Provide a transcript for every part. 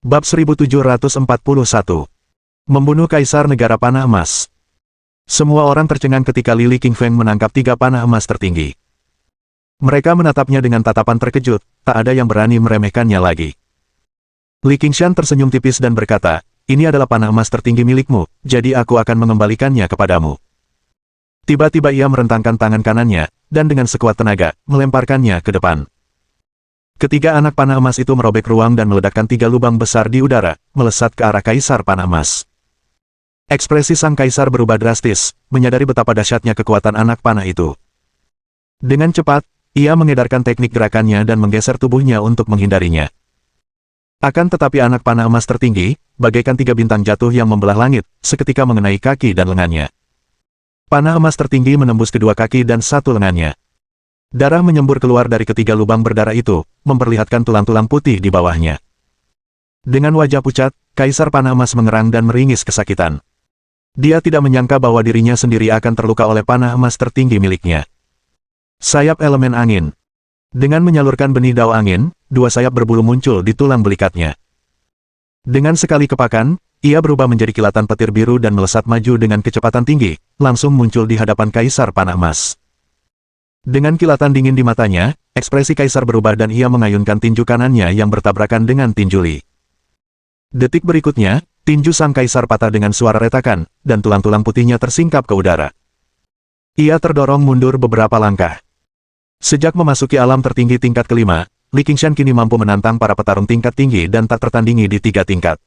Bab 1741. Membunuh Kaisar Negara Panah Emas. Semua orang tercengang ketika Lili Qingfeng menangkap 3 panah emas tertinggi. Mereka menatapnya dengan tatapan terkejut, tak ada yang berani meremehkannya lagi. Li Qingshan tersenyum tipis dan berkata, "Ini adalah panah emas tertinggi milikmu, jadi aku akan mengembalikannya kepadamu." Tiba-tiba ia merentangkan tangan kanannya, dan dengan sekuat tenaga, melemparkannya ke depan. Ketiga anak panah emas itu merobek ruang dan meledakkan 3 lubang besar di udara, melesat ke arah Kaisar Panah Emas. Ekspresi sang kaisar berubah drastis, menyadari betapa dahsyatnya kekuatan anak panah itu. Dengan cepat, ia mengedarkan teknik gerakannya dan menggeser tubuhnya untuk menghindarinya. Akan tetapi anak panah emas tertinggi, bagaikan 3 bintang jatuh yang membelah langit, seketika mengenai kaki dan lengannya. Panah emas tertinggi menembus kedua kaki dan satu lengannya. Darah menyembur keluar dari ketiga lubang berdarah itu, memperlihatkan tulang-tulang putih di bawahnya. Dengan wajah pucat, Kaisar Panah Emas mengerang dan meringis kesakitan. Dia tidak menyangka bahwa dirinya sendiri akan terluka oleh panah emas tertinggi miliknya. Sayap elemen angin. Dengan menyalurkan benih dao angin, 2 sayap berbulu muncul di tulang belikatnya. Dengan sekali kepakan, ia berubah menjadi kilatan petir biru dan melesat maju dengan kecepatan tinggi, langsung muncul di hadapan Kaisar Panah Emas. Dengan kilatan dingin di matanya, ekspresi Kaisar berubah dan ia mengayunkan tinju kanannya yang bertabrakan dengan tinju Li. Detik berikutnya, tinju sang Kaisar patah dengan suara retakan, dan tulang-tulang putihnya tersingkap ke udara. Ia terdorong mundur beberapa langkah. Sejak memasuki alam tertinggi tingkat kelima, Li Qingshan kini mampu menantang para petarung tingkat tinggi dan tak tertandingi di 3 tingkat.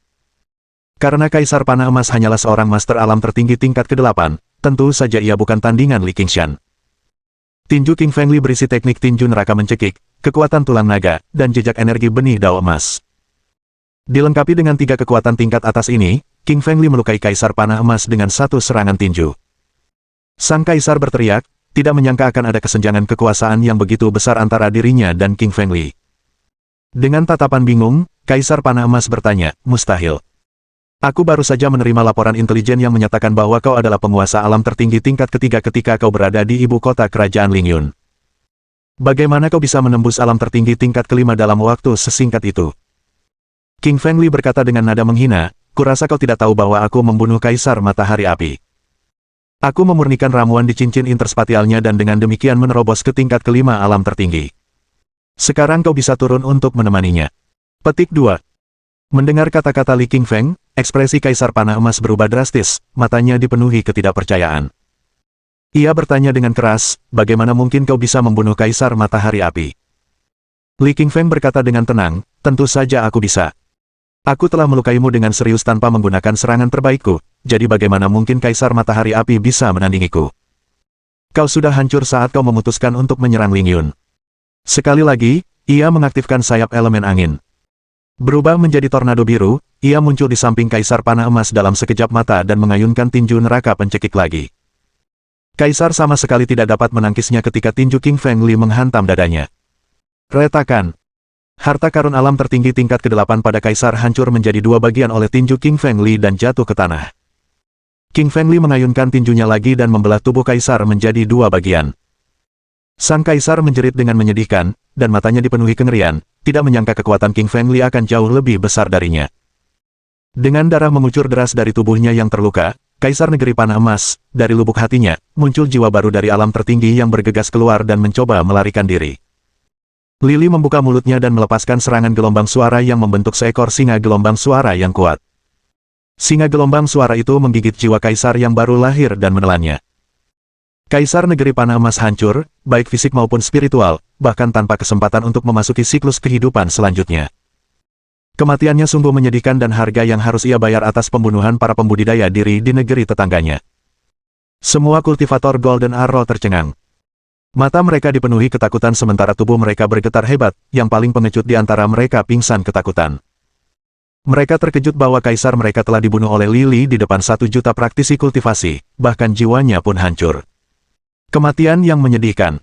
Karena Kaisar Panah Emas hanyalah seorang master alam tertinggi tingkat ke-8, tentu saja ia bukan tandingan Li Qingshan. Tinju Qingfeng Li berisi teknik tinju neraka mencekik, kekuatan tulang naga, dan jejak energi benih dao emas. Dilengkapi dengan 3 kekuatan tingkat atas ini, Qingfeng Li melukai Kaisar Panah Emas dengan 1 serangan tinju. Sang Kaisar berteriak, tidak menyangka akan ada kesenjangan kekuasaan yang begitu besar antara dirinya dan Qingfeng Li. Dengan tatapan bingung, Kaisar Panah Emas bertanya, "Mustahil. Aku baru saja menerima laporan intelijen yang menyatakan bahwa kau adalah penguasa alam tertinggi tingkat ketiga ketika kau berada di ibu kota kerajaan Lingyun. Bagaimana kau bisa menembus alam tertinggi tingkat kelima dalam waktu sesingkat itu?" Qingfeng Li berkata dengan nada menghina, "Kurasa kau tidak tahu bahwa aku membunuh Kaisar Matahari Api. Aku memurnikan ramuan di cincin interspatialnya dan dengan demikian menerobos ke tingkat kelima alam tertinggi. Sekarang kau bisa turun untuk menemaninya." Petik 2. Mendengar kata-kata Li Qingshan, ekspresi Kaisar Panah Emas berubah drastis, matanya dipenuhi ketidakpercayaan. Ia bertanya dengan keras, "Bagaimana mungkin kau bisa membunuh Kaisar Matahari Api?" Li Qingshan berkata dengan tenang, "Tentu saja aku bisa. Aku telah melukaimu dengan serius tanpa menggunakan serangan terbaikku, jadi bagaimana mungkin Kaisar Matahari Api bisa menandingiku? Kau sudah hancur saat kau memutuskan untuk menyerang Lingyun." Sekali lagi, ia mengaktifkan sayap elemen angin. Berubah menjadi tornado biru, ia muncul di samping Kaisar Panah Emas dalam sekejap mata dan mengayunkan tinju neraka pencekik lagi. Kaisar sama sekali tidak dapat menangkisnya ketika tinju Qingfeng Li menghantam dadanya. Retakan. Harta karun alam tertinggi tingkat ke-8 pada Kaisar hancur menjadi 2 bagian oleh tinju Qingfeng Li dan jatuh ke tanah. Qingfeng Li mengayunkan tinjunya lagi dan membelah tubuh Kaisar menjadi 2 bagian. Sang Kaisar menjerit dengan menyedihkan, dan matanya dipenuhi kengerian, tidak menyangka kekuatan Qingfeng Li akan jauh lebih besar darinya. Dengan darah mengucur deras dari tubuhnya yang terluka, Kaisar Negeri Panah Emas, dari lubuk hatinya, muncul jiwa baru dari alam tertinggi yang bergegas keluar dan mencoba melarikan diri. Lili membuka mulutnya dan melepaskan serangan gelombang suara yang membentuk seekor singa gelombang suara yang kuat. Singa gelombang suara itu menggigit jiwa Kaisar yang baru lahir dan menelannya. Kaisar Negeri Panah Emas hancur, baik fisik maupun spiritual, bahkan tanpa kesempatan untuk memasuki siklus kehidupan selanjutnya. Kematiannya sungguh menyedihkan dan harga yang harus ia bayar atas pembunuhan para pembudidaya diri di negeri tetangganya. Semua kultivator Golden Arrow tercengang. Mata mereka dipenuhi ketakutan sementara tubuh mereka bergetar hebat, yang paling pengecut di antara mereka pingsan ketakutan. Mereka terkejut bahwa Kaisar mereka telah dibunuh oleh Lili di depan 1 juta praktisi kultivasi, bahkan jiwanya pun hancur. Kematian yang menyedihkan.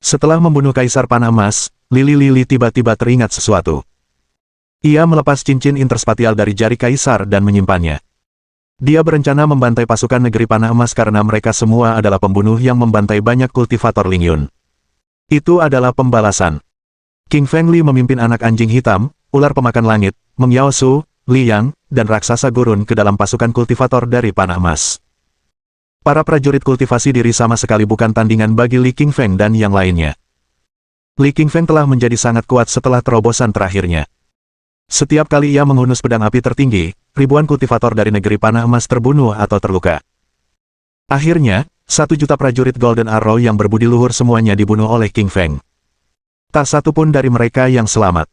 Setelah membunuh Kaisar Panah Emas, Lili tiba-tiba teringat sesuatu. Ia melepas cincin interspatial dari jari Kaisar dan menyimpannya. Dia berencana membantai pasukan Negeri Panah Emas karena mereka semua adalah pembunuh yang membantai banyak kultivator Lingyun. Itu adalah pembalasan. Qingfeng Li memimpin anak anjing hitam, ular pemakan langit, Meng Yaosu, Li Yang, dan raksasa gurun ke dalam pasukan kultivator dari panah emas. Para prajurit kultivasi diri sama sekali bukan tandingan bagi Li Qingfeng dan yang lainnya. Li Qingfeng telah menjadi sangat kuat setelah terobosan terakhirnya. Setiap kali ia menghunus pedang api tertinggi, ribuan kultivator dari negeri panah emas terbunuh atau terluka. Akhirnya, 1 juta prajurit Golden Arrow yang berbudi luhur semuanya dibunuh oleh Qingfeng. Tak satu pun dari mereka yang selamat.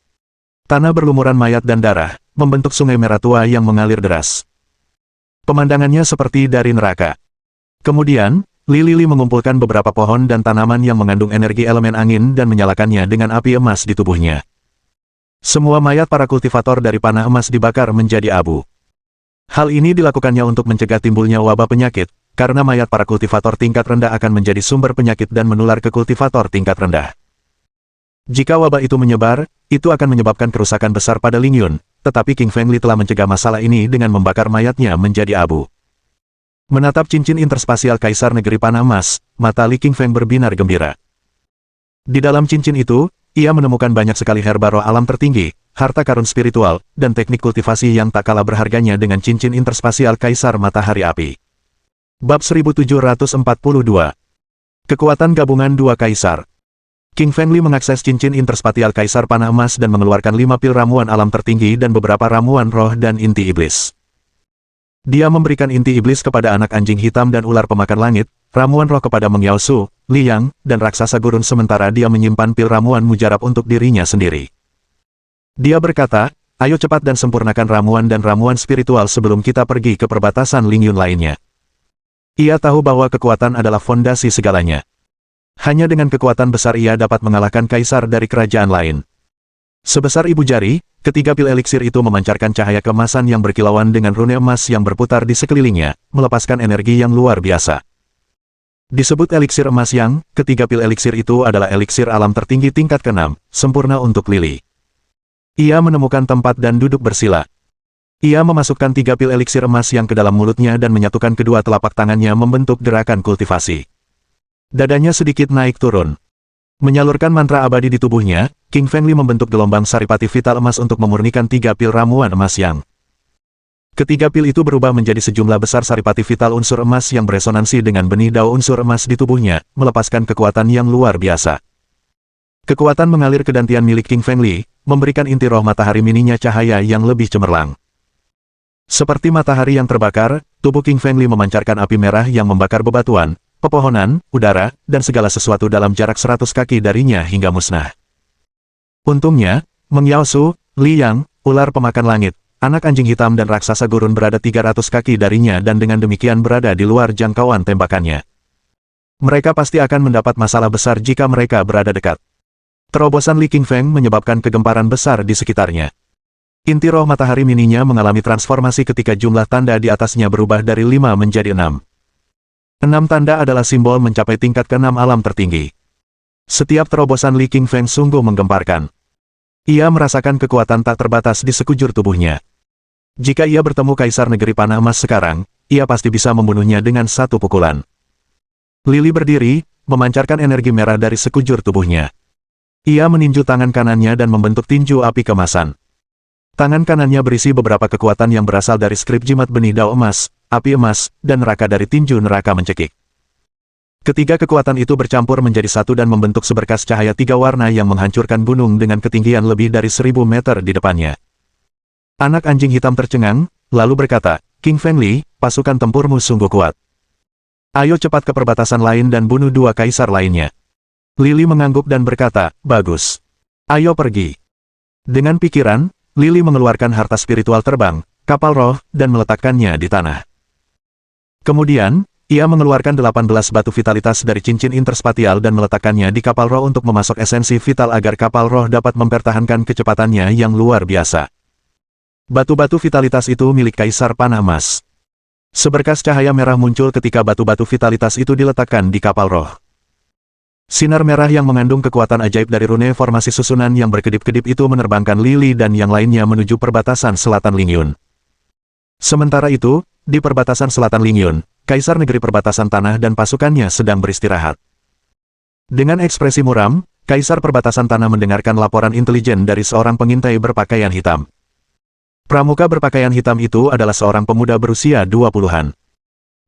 Tanah berlumuran mayat dan darah, membentuk sungai merah tua yang mengalir deras. Pemandangannya seperti dari neraka. Kemudian, Li Lili mengumpulkan beberapa pohon dan tanaman yang mengandung energi elemen angin dan menyalakannya dengan api emas di tubuhnya. Semua mayat para kultivator dari panah emas dibakar menjadi abu. Hal ini dilakukannya untuk mencegah timbulnya wabah penyakit, karena mayat para kultivator tingkat rendah akan menjadi sumber penyakit dan menular ke kultivator tingkat rendah. Jika wabah itu menyebar, itu akan menyebabkan kerusakan besar pada Lingyun, tetapi Qingfeng Li telah mencegah masalah ini dengan membakar mayatnya menjadi abu. Menatap cincin interspasial Kaisar Negeri Panah Emas, mata Li Qingfeng berbinar gembira. Di dalam cincin itu, ia menemukan banyak sekali herba roh alam tertinggi, harta karun spiritual, dan teknik kultivasi yang tak kalah berharganya dengan cincin interspasial Kaisar Matahari Api. Bab 1742. Kekuatan Gabungan Dua Kaisar. Qingfeng Li mengakses cincin interspasial Kaisar Panah Emas dan mengeluarkan 5 pil ramuan alam tertinggi dan beberapa ramuan roh dan inti iblis. Dia memberikan inti iblis kepada anak anjing hitam dan ular pemakan langit, ramuan roh kepada Meng Yaosu, Li Yang, dan raksasa gurun sementara dia menyimpan pil ramuan mujarab untuk dirinya sendiri. Dia berkata, ayo cepat dan sempurnakan ramuan dan ramuan spiritual sebelum kita pergi ke perbatasan Lingyun lainnya. Ia tahu bahwa kekuatan adalah fondasi segalanya. Hanya dengan kekuatan besar ia dapat mengalahkan kaisar dari kerajaan lain. Sebesar ibu jari, ketiga pil eliksir itu memancarkan cahaya keemasan yang berkilauan dengan rune emas yang berputar di sekelilingnya, melepaskan energi yang luar biasa. Disebut eliksir emas yang, ketiga pil eliksir itu adalah eliksir alam tertinggi tingkat ke-6, sempurna untuk Lili. Ia menemukan tempat dan duduk bersila. Ia memasukkan 3 pil eliksir emas yang ke dalam mulutnya dan menyatukan kedua telapak tangannya membentuk gerakan kultivasi. Dadanya sedikit naik turun. Menyalurkan mantra abadi di tubuhnya, Qingfeng Li membentuk gelombang saripati vital emas untuk memurnikan 3 pil ramuan emas yang. Ketiga pil itu berubah menjadi sejumlah besar saripati vital unsur emas yang beresonansi dengan benih dao unsur emas di tubuhnya, melepaskan kekuatan yang luar biasa. Kekuatan mengalir ke dantian milik Qingfeng Li, memberikan inti roh matahari mininya cahaya yang lebih cemerlang. Seperti matahari yang terbakar, tubuh Qingfeng Li memancarkan api merah yang membakar bebatuan, pepohonan, udara, dan segala sesuatu dalam jarak 100 kaki darinya hingga musnah. Untungnya, Meng Yaosu, Li Yang, ular pemakan langit, anak anjing hitam dan raksasa gurun berada 300 kaki darinya dan dengan demikian berada di luar jangkauan tembakannya. Mereka pasti akan mendapat masalah besar jika mereka berada dekat. Terobosan Li Qingfeng menyebabkan kegemparan besar di sekitarnya. Inti roh matahari mininya mengalami transformasi ketika jumlah tanda di atasnya berubah dari 5 menjadi 6. 6 tanda adalah simbol mencapai tingkat ke-6 alam tertinggi. Setiap terobosan Li Qingfeng sungguh menggemparkan. Ia merasakan kekuatan tak terbatas di sekujur tubuhnya. Jika ia bertemu Kaisar Negeri Panah Emas sekarang, ia pasti bisa membunuhnya dengan satu pukulan. Lili berdiri, memancarkan energi merah dari sekujur tubuhnya. Ia meninju tangan kanannya dan membentuk tinju api kemasan. Tangan kanannya berisi beberapa kekuatan yang berasal dari skrip jimat benih dao emas, api emas, dan neraka dari tinju neraka mencekik. Ketiga kekuatan itu bercampur menjadi satu dan membentuk seberkas cahaya 3 warna yang menghancurkan gunung dengan ketinggian lebih dari 1000 meter di depannya. Anak anjing hitam tercengang, lalu berkata, Qingfeng Li, pasukan tempurmu sungguh kuat. Ayo cepat ke perbatasan lain dan bunuh 2 kaisar lainnya. Lili mengangguk dan berkata, bagus. Ayo pergi. Dengan pikiran, Lili mengeluarkan harta spiritual terbang, kapal roh, dan meletakkannya di tanah. Kemudian, ia mengeluarkan 18 batu vitalitas dari cincin interspatial dan meletakkannya di kapal roh untuk memasok esensi vital agar kapal roh dapat mempertahankan kecepatannya yang luar biasa. Batu-batu vitalitas itu milik Kaisar Panah Emas. Seberkas cahaya merah muncul ketika batu-batu vitalitas itu diletakkan di kapal roh. Sinar merah yang mengandung kekuatan ajaib dari rune formasi susunan yang berkedip-kedip itu menerbangkan Lili dan yang lainnya menuju perbatasan selatan Lingyun. Sementara itu, di perbatasan selatan Lingyun, Kaisar Negeri Perbatasan Tanah dan pasukannya sedang beristirahat. Dengan ekspresi muram, Kaisar Perbatasan Tanah mendengarkan laporan intelijen dari seorang pengintai berpakaian hitam. Pramuka berpakaian hitam itu adalah seorang pemuda berusia 20-an.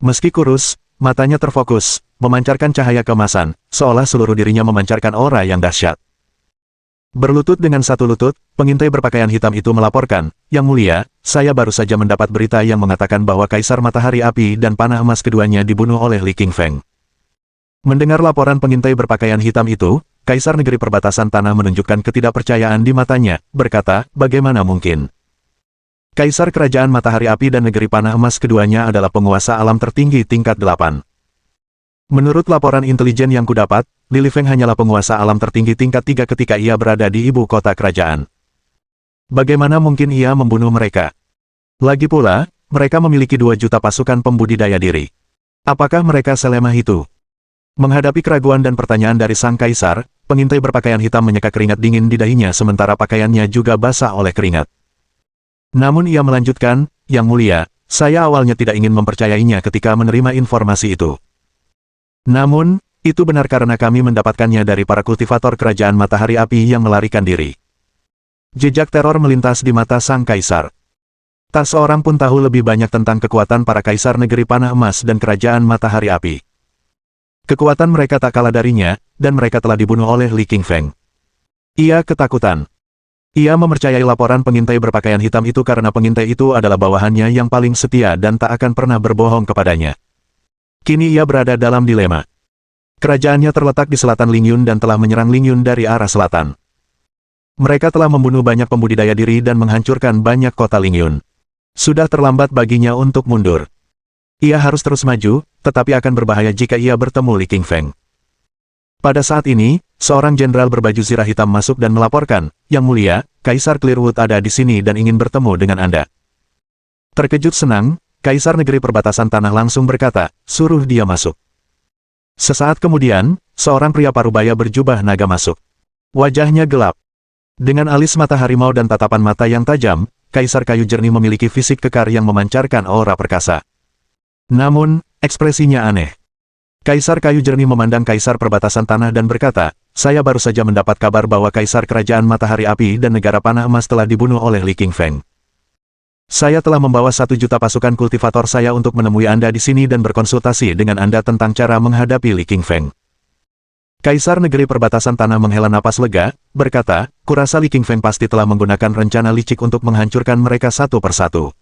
Meski kurus, matanya terfokus, memancarkan cahaya keemasan, seolah seluruh dirinya memancarkan aura yang dahsyat. Berlutut dengan satu lutut, pengintai berpakaian hitam itu melaporkan, "Yang mulia, saya baru saja mendapat berita yang mengatakan bahwa Kaisar Matahari Api dan Panah Emas keduanya dibunuh oleh Li Qingfeng." Mendengar laporan pengintai berpakaian hitam itu, Kaisar Negeri Perbatasan Tanah menunjukkan ketidakpercayaan di matanya, berkata, "Bagaimana mungkin? Kaisar Kerajaan Matahari Api dan Negeri Panah Emas keduanya adalah penguasa alam tertinggi tingkat 8. Menurut laporan intelijen yang kudapat, Li Feng hanyalah penguasa alam tertinggi tingkat 3 ketika ia berada di ibu kota kerajaan. Bagaimana mungkin ia membunuh mereka? Lagi pula, mereka memiliki 2 juta pasukan pembudidaya diri. Apakah mereka selemah itu?" Menghadapi keraguan dan pertanyaan dari sang kaisar, pengintai berpakaian hitam menyeka keringat dingin di dahinya sementara pakaiannya juga basah oleh keringat. Namun ia melanjutkan, "Yang mulia, saya awalnya tidak ingin mempercayainya ketika menerima informasi itu. Namun, itu benar karena kami mendapatkannya dari para kultivator Kerajaan Matahari Api yang melarikan diri." Jejak teror melintas di mata sang kaisar. Tak seorang pun tahu lebih banyak tentang kekuatan para kaisar Negeri Panah Emas dan Kerajaan Matahari Api. Kekuatan mereka tak kalah darinya, dan mereka telah dibunuh oleh Li Qingfeng. Ia ketakutan. Ia mempercayai laporan pengintai berpakaian hitam itu karena pengintai itu adalah bawahannya yang paling setia dan tak akan pernah berbohong kepadanya. Kini ia berada dalam dilema. Kerajaannya terletak di selatan Lingyun dan telah menyerang Lingyun dari arah selatan. Mereka telah membunuh banyak pembudidaya diri dan menghancurkan banyak kota Lingyun. Sudah terlambat baginya untuk mundur. Ia harus terus maju, tetapi akan berbahaya jika ia bertemu Li Qingfeng. Pada saat ini, seorang jenderal berbaju zirah hitam masuk dan melaporkan, "Yang mulia, Kaisar Clearwood ada di sini dan ingin bertemu dengan Anda." Terkejut senang, Kaisar Negeri Perbatasan Tanah langsung berkata, "Suruh dia masuk." Sesaat kemudian, seorang pria parubaya berjubah naga masuk. Wajahnya gelap. Dengan alis mata harimau dan tatapan mata yang tajam, Kaisar Kayu Jernih memiliki fisik kekar yang memancarkan aura perkasa. Namun, ekspresinya aneh. Kaisar Kayu Jernih memandang Kaisar Perbatasan Tanah dan berkata, "Saya baru saja mendapat kabar bahwa Kaisar Kerajaan Matahari Api dan Negara Panah Emas telah dibunuh oleh Li Qingfeng. Saya telah membawa 1 juta pasukan kultivator saya untuk menemui Anda di sini dan berkonsultasi dengan Anda tentang cara menghadapi Li Qingfeng." Kaisar Negeri Perbatasan Tanah menghela napas lega, berkata, "Kurasa Li Qingfeng pasti telah menggunakan rencana licik untuk menghancurkan mereka satu persatu.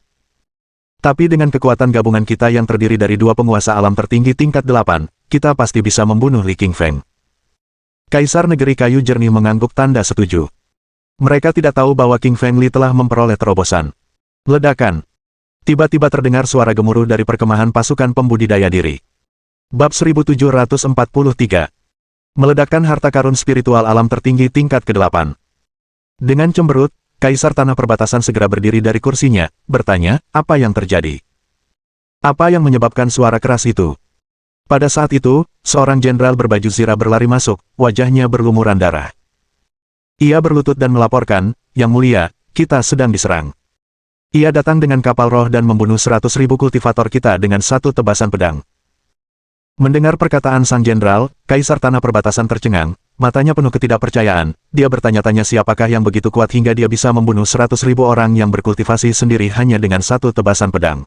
Tapi dengan kekuatan gabungan kita yang terdiri dari 2 penguasa alam tertinggi tingkat 8, kita pasti bisa membunuh Li Qingfeng." Kaisar Negeri Kayu Jernih mengangguk tanda setuju. Mereka tidak tahu bahwa Qingfeng Li telah memperoleh terobosan. Ledakan. Tiba-tiba terdengar suara gemuruh dari perkemahan pasukan pembudidaya diri. Bab 1743. Meledakkan harta karun spiritual alam tertinggi tingkat ke-8. Dengan cemberut, Kaisar Tanah Perbatasan segera berdiri dari kursinya, bertanya, "Apa yang terjadi? Apa yang menyebabkan suara keras itu?" Pada saat itu, seorang jenderal berbaju zirah berlari masuk, wajahnya berlumuran darah. Ia berlutut dan melaporkan, "Yang mulia, kita sedang diserang. Ia datang dengan kapal roh dan membunuh 100.000 kultivator kita dengan 1 tebasan pedang." Mendengar perkataan sang jenderal, Kaisar Tanah Perbatasan tercengang, matanya penuh ketidakpercayaan. Dia bertanya-tanya siapakah yang begitu kuat hingga dia bisa membunuh 100.000 orang yang berkultivasi sendiri hanya dengan 1 tebasan pedang.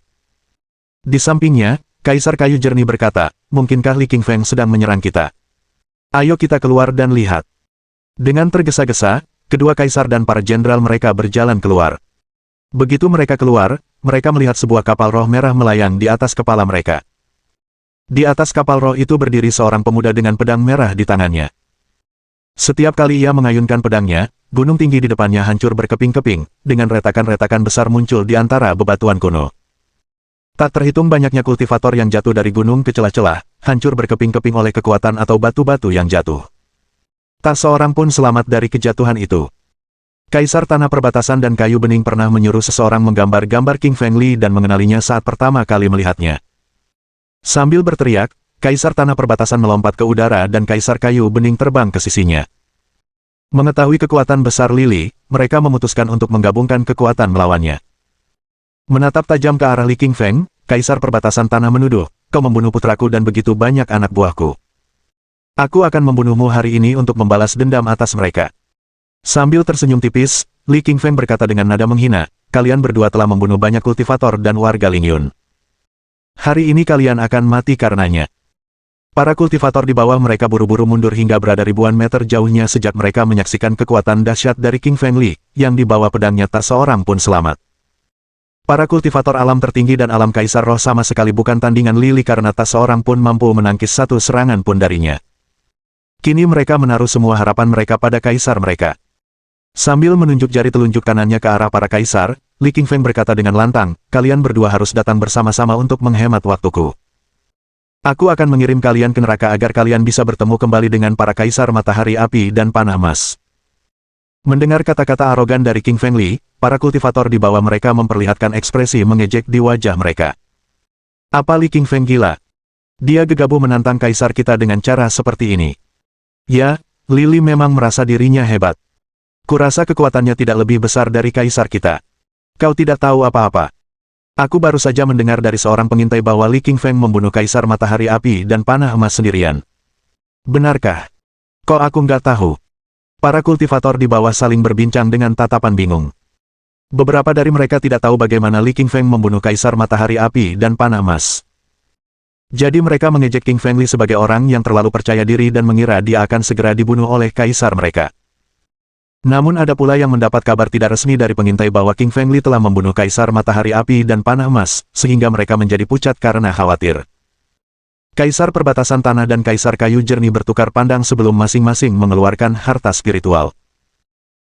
Di sampingnya, Kaisar Kayu Jernih berkata, "Mungkinkah Li Qingfeng sedang menyerang kita? Ayo kita keluar dan lihat." Dengan tergesa-gesa, kedua kaisar dan para jenderal mereka berjalan keluar. Begitu mereka keluar, mereka melihat sebuah kapal roh merah melayang di atas kepala mereka. Di atas kapal roh itu berdiri seorang pemuda dengan pedang merah di tangannya. Setiap kali ia mengayunkan pedangnya, gunung tinggi di depannya hancur berkeping-keping, dengan retakan-retakan besar muncul di antara bebatuan kuno. Tak terhitung banyaknya kultivator yang jatuh dari gunung ke celah-celah, hancur berkeping-keping oleh kekuatan atau batu-batu yang jatuh. Tak seorang pun selamat dari kejatuhan itu. Kaisar Tanah Perbatasan dan Kayu Bening pernah menyuruh seseorang menggambar gambar Qingfeng Li dan mengenalinya saat pertama kali melihatnya. Sambil berteriak, Kaisar Tanah Perbatasan melompat ke udara dan Kaisar Kayu Bening terbang ke sisinya. Mengetahui kekuatan besar Li, mereka memutuskan untuk menggabungkan kekuatan melawannya. Menatap tajam ke arah Li Qingfeng, Kaisar Perbatasan Tanah menuduh, "Kau membunuh putraku dan begitu banyak anak buahku. Aku akan membunuhmu hari ini untuk membalas dendam atas mereka." Sambil tersenyum tipis, Li Qingfeng berkata dengan nada menghina, kalian berdua telah membunuh banyak kultivator dan warga Lingyun. Hari ini kalian akan mati karenanya. Para kultivator di bawah mereka buru-buru mundur hingga berada ribuan meter jauhnya sejak mereka menyaksikan kekuatan dahsyat dari King Feng Li, yang di bawah pedangnya tak seorang pun selamat. Para kultivator alam tertinggi dan alam kaisar roh sama sekali bukan tandingan Lili karena tak seorang pun mampu menangkis satu serangan pun darinya. Kini mereka menaruh semua harapan mereka pada kaisar mereka. Sambil menunjuk jari telunjuk kanannya ke arah para kaisar, Li King Feng berkata dengan lantang, kalian berdua harus datang bersama-sama untuk menghemat waktuku. Aku akan mengirim kalian ke neraka agar kalian bisa bertemu kembali dengan para kaisar matahari api dan panah emas. Mendengar kata-kata arogan dari King Feng Li, para kultivator di bawah mereka memperlihatkan ekspresi mengejek di wajah mereka. Apa Li King Feng gila? Dia gegabah menantang kaisar kita dengan cara seperti ini. Ya, Lili memang merasa dirinya hebat. Kurasa kekuatannya tidak lebih besar dari kaisar kita. Kau tidak tahu apa-apa. Aku baru saja mendengar dari seorang pengintai bahwa Li King Feng membunuh kaisar matahari api dan panah emas sendirian. Benarkah? Kok aku nggak tahu? Para kultivator di bawah saling berbincang dengan tatapan bingung. Beberapa dari mereka tidak tahu bagaimana Li King Feng membunuh kaisar matahari api dan panah emas. Jadi mereka mengejek King Feng Li sebagai orang yang terlalu percaya diri dan mengira dia akan segera dibunuh oleh kaisar mereka. Namun ada pula yang mendapat kabar tidak resmi dari pengintai bahwa King Feng Li telah membunuh kaisar matahari api dan panah emas, sehingga mereka menjadi pucat karena khawatir. Kaisar perbatasan tanah dan kaisar kayu jernih bertukar pandang sebelum masing-masing mengeluarkan harta spiritual.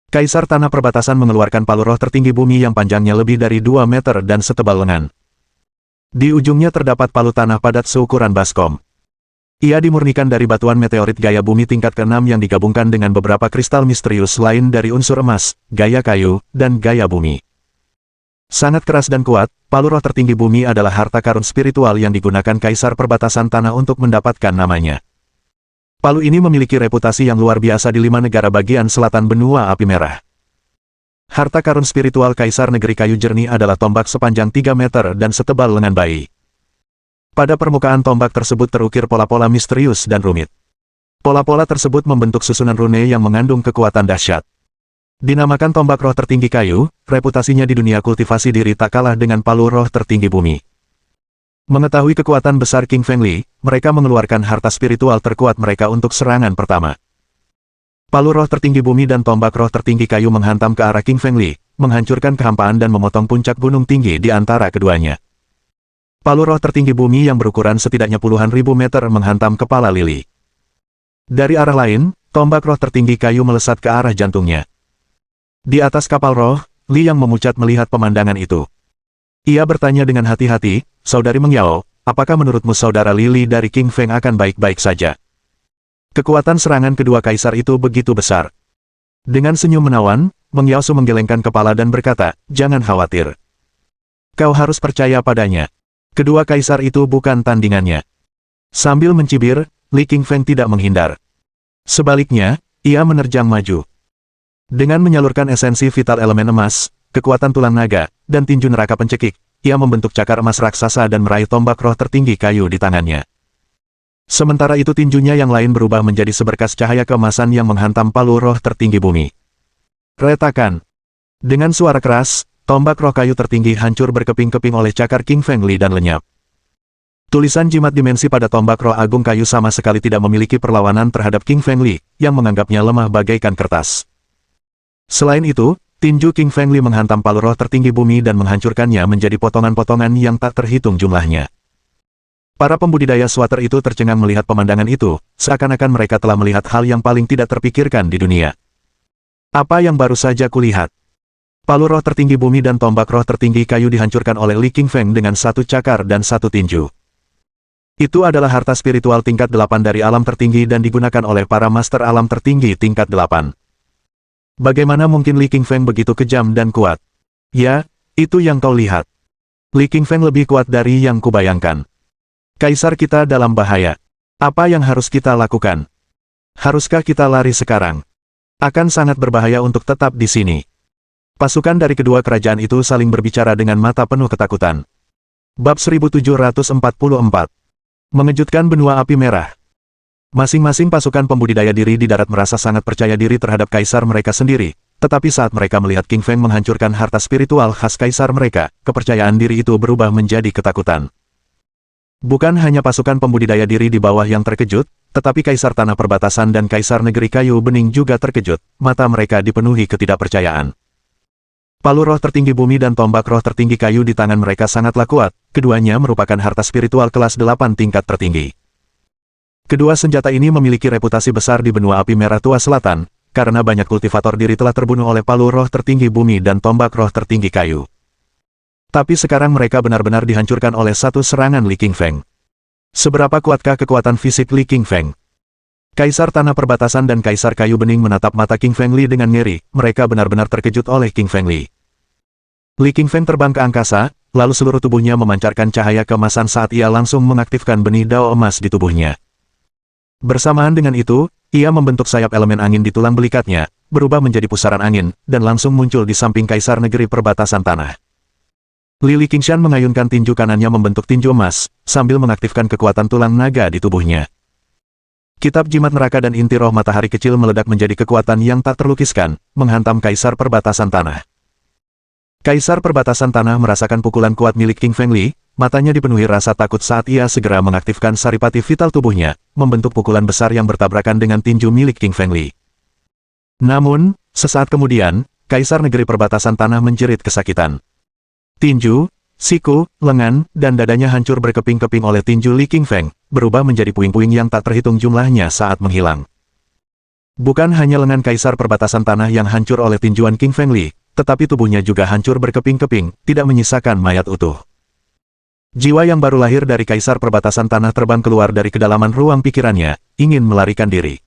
Kaisar tanah perbatasan mengeluarkan palu roh tertinggi bumi yang panjangnya lebih dari 2 meter dan setebal lengan. Di ujungnya terdapat palu tanah padat seukuran baskom. Ia dimurnikan dari batuan meteorit gaya bumi tingkat ke-6 yang digabungkan dengan beberapa kristal misterius lain dari unsur emas, gaya kayu, dan gaya bumi. Sangat keras dan kuat, palu roh tertinggi bumi adalah harta karun spiritual yang digunakan kaisar perbatasan tanah untuk mendapatkan namanya. Palu ini memiliki reputasi yang luar biasa di 5 negara bagian selatan benua api merah. Harta karun spiritual kaisar negeri kayu jernih adalah tombak sepanjang 3 meter dan setebal lengan bayi. Pada permukaan tombak tersebut terukir pola-pola misterius dan rumit. Pola-pola tersebut membentuk susunan rune yang mengandung kekuatan dahsyat. Dinamakan tombak roh tertinggi kayu, reputasinya di dunia kultivasi diri tak kalah dengan palu roh tertinggi bumi. Mengetahui kekuatan besar King Feng Li, mereka mengeluarkan harta spiritual terkuat mereka untuk serangan pertama. Palu roh tertinggi bumi dan tombak roh tertinggi kayu menghantam ke arah King Feng Li, menghancurkan kehampaan dan memotong puncak gunung tinggi di antara keduanya. Palu roh tertinggi bumi yang berukuran setidaknya puluhan ribu meter menghantam kepala Lili. Dari arah lain, tombak roh tertinggi kayu melesat ke arah jantungnya. Di atas kapal roh, Li yang memucat melihat pemandangan itu. Ia bertanya dengan hati-hati, Saudari Meng Yao, apakah menurutmu saudara Lili dari King Feng akan baik-baik saja? Kekuatan serangan kedua kaisar itu begitu besar. Dengan senyum menawan, Meng Yao menggelengkan kepala dan berkata, jangan khawatir. Kau harus percaya padanya. Kedua kaisar itu bukan tandingannya. Sambil mencibir, Li King Feng tidak menghindar. Sebaliknya, ia menerjang maju. Dengan menyalurkan esensi vital elemen emas, kekuatan tulang naga, dan tinju neraka pencekik, ia membentuk cakar emas raksasa dan meraih tombak roh tertinggi kayu di tangannya. Sementara itu tinjunya yang lain berubah menjadi seberkas cahaya keemasan yang menghantam palu roh tertinggi bumi. Retakan. Dengan suara keras, tombak roh kayu tertinggi hancur berkeping-keping oleh cakar King Feng Li dan lenyap. Tulisan jimat dimensi pada tombak roh agung kayu sama sekali tidak memiliki perlawanan terhadap King Feng Li, yang menganggapnya lemah bagaikan kertas. Selain itu, tinju King Feng Li menghantam palu roh tertinggi bumi dan menghancurkannya menjadi potongan-potongan yang tak terhitung jumlahnya. Para pembudidaya swater itu tercengang melihat pemandangan itu, seakan-akan mereka telah melihat hal yang paling tidak terpikirkan di dunia. Apa yang baru saja kulihat? Palu roh tertinggi bumi dan tombak roh tertinggi kayu dihancurkan oleh Li King Feng dengan satu cakar dan satu tinju. Itu adalah harta spiritual tingkat 8 dari alam tertinggi dan digunakan oleh para master alam tertinggi tingkat 8. Bagaimana mungkin Li King Feng begitu kejam dan kuat? Ya, itu yang kau lihat. Li King Feng lebih kuat dari yang kubayangkan. Kaisar kita dalam bahaya. Apa yang harus kita lakukan? Haruskah kita lari sekarang? Akan sangat berbahaya untuk tetap di sini. Pasukan dari kedua kerajaan itu saling berbicara dengan mata penuh ketakutan. Bab 1744. Mengejutkan benua api merah. Masing-masing pasukan pembudidaya diri di darat merasa sangat percaya diri terhadap kaisar mereka sendiri, Tetapi saat mereka melihat King Feng menghancurkan harta spiritual khas kaisar mereka, kepercayaan diri itu berubah menjadi ketakutan. Bukan hanya pasukan pembudidaya diri di bawah yang terkejut, tetapi kaisar tanah perbatasan dan kaisar negeri kayu bening juga terkejut, mata mereka dipenuhi ketidakpercayaan. Palu roh tertinggi bumi dan tombak roh tertinggi kayu di tangan mereka sangatlah kuat, keduanya merupakan harta spiritual kelas 8 tingkat tertinggi. Kedua senjata ini memiliki reputasi besar di benua api merah tua selatan, karena banyak kultivator diri telah terbunuh oleh palu roh tertinggi bumi dan tombak roh tertinggi kayu. Tapi sekarang mereka benar-benar dihancurkan oleh satu serangan Li King Feng. Seberapa kuatkah kekuatan fisik Li King Feng? Kaisar tanah perbatasan dan kaisar kayu bening menatap mata King Feng Li dengan ngeri, mereka benar-benar terkejut oleh King Feng Li. Li King Feng terbang ke angkasa, lalu seluruh tubuhnya memancarkan cahaya keemasan saat ia langsung mengaktifkan benih dao emas di tubuhnya. Bersamaan dengan itu, ia membentuk sayap elemen angin di tulang belikatnya, berubah menjadi pusaran angin, dan langsung muncul di samping kaisar negeri perbatasan tanah. Li Qingshan mengayunkan tinju kanannya membentuk tinju emas, sambil mengaktifkan kekuatan tulang naga di tubuhnya. Kitab jimat neraka dan inti roh matahari kecil meledak menjadi kekuatan yang tak terlukiskan, menghantam kaisar perbatasan tanah. Kaisar perbatasan tanah merasakan pukulan kuat milik King Feng Li, matanya dipenuhi rasa takut saat ia segera mengaktifkan saripati vital tubuhnya, membentuk pukulan besar yang bertabrakan dengan tinju milik King Feng Li. Namun, sesaat kemudian, kaisar negeri perbatasan tanah menjerit kesakitan. Tinju, siku, lengan, dan dadanya hancur berkeping-keping oleh tinju Li King Feng, berubah menjadi puing-puing yang tak terhitung jumlahnya saat menghilang. Bukan hanya lengan kaisar perbatasan tanah yang hancur oleh tinjuan King Feng Li, tetapi tubuhnya juga hancur berkeping-keping, tidak menyisakan mayat utuh. Jiwa yang baru lahir dari kaisar perbatasan tanah terbang keluar dari kedalaman ruang pikirannya, ingin melarikan diri.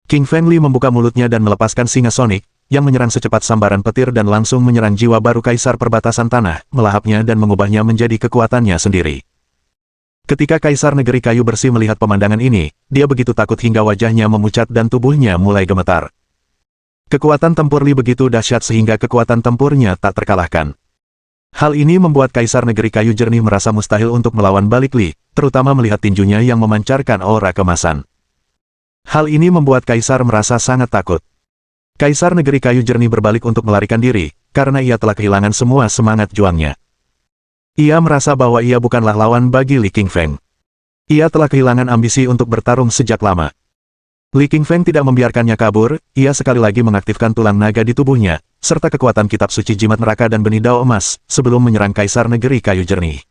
King Feng Li membuka mulutnya dan melepaskan singa sonik, yang menyerang secepat sambaran petir dan langsung menyerang jiwa baru kaisar perbatasan tanah, melahapnya dan mengubahnya menjadi kekuatannya sendiri. Ketika kaisar negeri kayu bersih melihat pemandangan ini, dia begitu takut hingga wajahnya memucat dan tubuhnya mulai gemetar. Kekuatan tempur Li begitu dahsyat sehingga kekuatan tempurnya tak terkalahkan. Hal ini membuat kaisar negeri kayu jernih merasa mustahil untuk melawan balik Li, terutama melihat tinjunya yang memancarkan aura kemasan. Hal ini membuat kaisar merasa sangat takut. Kaisar negeri kayu jernih berbalik untuk melarikan diri, karena ia telah kehilangan semua semangat juangnya. Ia merasa bahwa ia bukanlah lawan bagi Li King Feng. Ia telah kehilangan ambisi untuk bertarung sejak lama. Li King Feng tidak membiarkannya kabur, ia sekali lagi mengaktifkan tulang naga di tubuhnya, serta kekuatan kitab suci jimat neraka dan benih dao emas, sebelum menyerang kaisar negeri kayu jernih.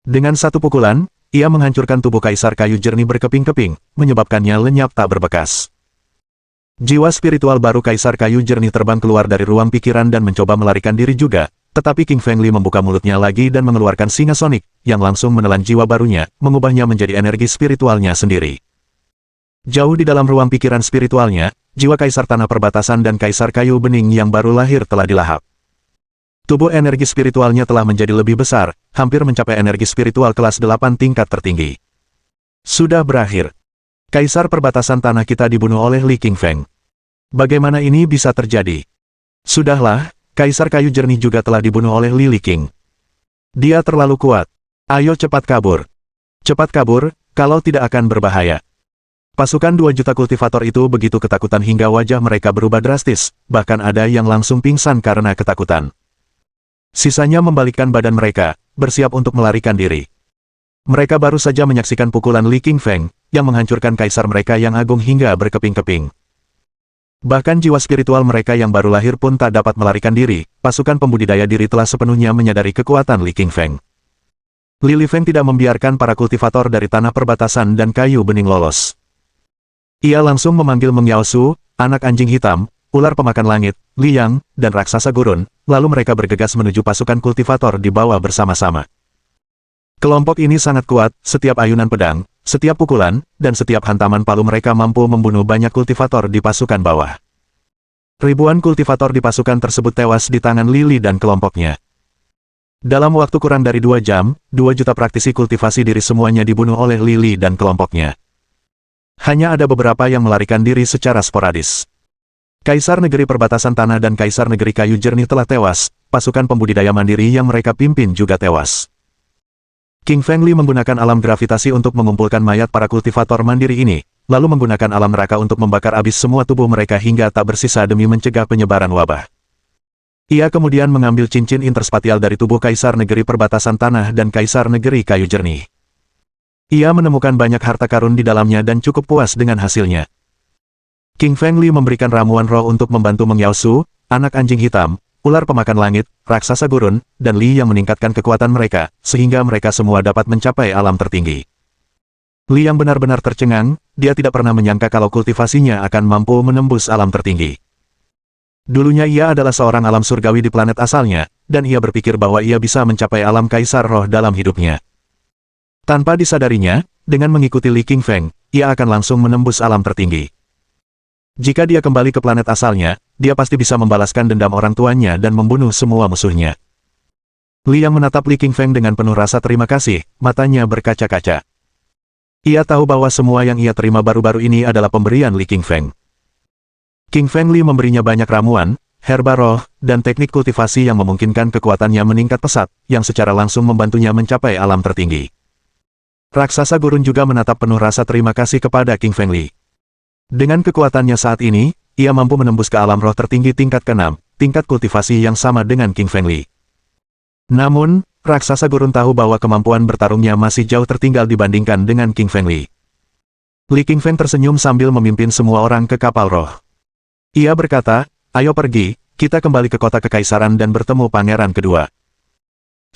Dengan satu pukulan, ia menghancurkan tubuh kaisar kayu jernih berkeping-keping, menyebabkannya lenyap tak berbekas. Jiwa spiritual baru kaisar kayu jernih terbang keluar dari ruang pikiran dan mencoba melarikan diri juga, tetapi King Feng Li membuka mulutnya lagi dan mengeluarkan singa sonik, yang langsung menelan jiwa barunya, mengubahnya menjadi energi spiritualnya sendiri. Jauh di dalam ruang pikiran spiritualnya, jiwa kaisar tanah perbatasan dan kaisar kayu bening yang baru lahir telah dilahap. Tubuh energi spiritualnya telah menjadi lebih besar, hampir mencapai energi spiritual kelas 8 tingkat tertinggi. Sudah berakhir. Kaisar perbatasan tanah kita dibunuh oleh Li King Feng. Bagaimana ini bisa terjadi? Sudahlah, kaisar kayu jernih juga telah dibunuh oleh Li King. Dia terlalu kuat. Ayo cepat kabur. Cepat kabur, kalau tidak akan berbahaya. Pasukan 2 juta kultivator itu begitu ketakutan hingga wajah mereka berubah drastis, bahkan ada yang langsung pingsan karena ketakutan. Sisanya membalikkan badan mereka, bersiap untuk melarikan diri. Mereka baru saja menyaksikan pukulan Li King Feng, yang menghancurkan kaisar mereka yang agung hingga berkeping-keping. Bahkan jiwa spiritual mereka yang baru lahir pun tak dapat melarikan diri, pasukan pembudidaya diri telah sepenuhnya menyadari kekuatan Li King Feng. Li Feng tidak membiarkan para kultivator dari tanah perbatasan dan kayu bening lolos. Ia langsung memanggil Meng Yao Su, anak anjing hitam, ular pemakan langit, Li Yang, dan raksasa gurun, lalu mereka bergegas menuju pasukan kultivator di bawah bersama-sama. Kelompok ini sangat kuat, setiap ayunan pedang, setiap pukulan, dan setiap hantaman palu mereka mampu membunuh banyak kultivator di pasukan bawah. Ribuan kultivator di pasukan tersebut tewas di tangan Li dan kelompoknya. Dalam waktu kurang dari 2 jam, 2 juta praktisi kultivasi diri semuanya dibunuh oleh Li dan kelompoknya. Hanya ada beberapa yang melarikan diri secara sporadis. Kaisar negeri perbatasan tanah dan kaisar negeri kayu jernih telah tewas, pasukan pembudidaya mandiri yang mereka pimpin juga tewas. King Feng Li menggunakan alam gravitasi untuk mengumpulkan mayat para kultivator mandiri ini, lalu menggunakan alam neraka untuk membakar habis semua tubuh mereka hingga tak bersisa demi mencegah penyebaran wabah. Ia kemudian mengambil cincin interspatial dari tubuh Kaisar Negeri Perbatasan Tanah dan Kaisar Negeri Kayu Jernih. Ia menemukan banyak harta karun di dalamnya dan cukup puas dengan hasilnya. King Feng Li memberikan ramuan roh untuk membantu Mengyao, anak anjing hitam, ular pemakan langit, raksasa gurun, dan Li yang meningkatkan kekuatan mereka, sehingga mereka semua dapat mencapai alam tertinggi. Li yang benar-benar tercengang, dia tidak pernah menyangka kalau kultivasinya akan mampu menembus alam tertinggi. Dulunya ia adalah seorang alam surgawi di planet asalnya, dan ia berpikir bahwa ia bisa mencapai alam kaisar roh dalam hidupnya. Tanpa disadarinya, dengan mengikuti Li Qingfeng, ia akan langsung menembus alam tertinggi. Jika dia kembali ke planet asalnya, dia pasti bisa membalaskan dendam orang tuanya dan membunuh semua musuhnya. Li yang menatap Li Qingfeng dengan penuh rasa terima kasih, matanya berkaca-kaca. Ia tahu bahwa semua yang ia terima baru-baru ini adalah pemberian Li Qingfeng. King Feng Li memberinya banyak ramuan, herba roh, dan teknik kultivasi yang memungkinkan kekuatannya meningkat pesat, yang secara langsung membantunya mencapai alam tertinggi. Raksasa gurun juga menatap penuh rasa terima kasih kepada King Feng Li. Dengan kekuatannya saat ini, ia mampu menembus ke alam roh tertinggi tingkat ke-6, tingkat kultivasi yang sama dengan King Feng Li. Namun, raksasa gurun tahu bahwa kemampuan bertarungnya masih jauh tertinggal dibandingkan dengan King Feng Li. Li Qingfeng tersenyum sambil memimpin semua orang ke kapal roh. Ia berkata, ayo pergi, kita kembali ke kota kekaisaran dan bertemu pangeran kedua.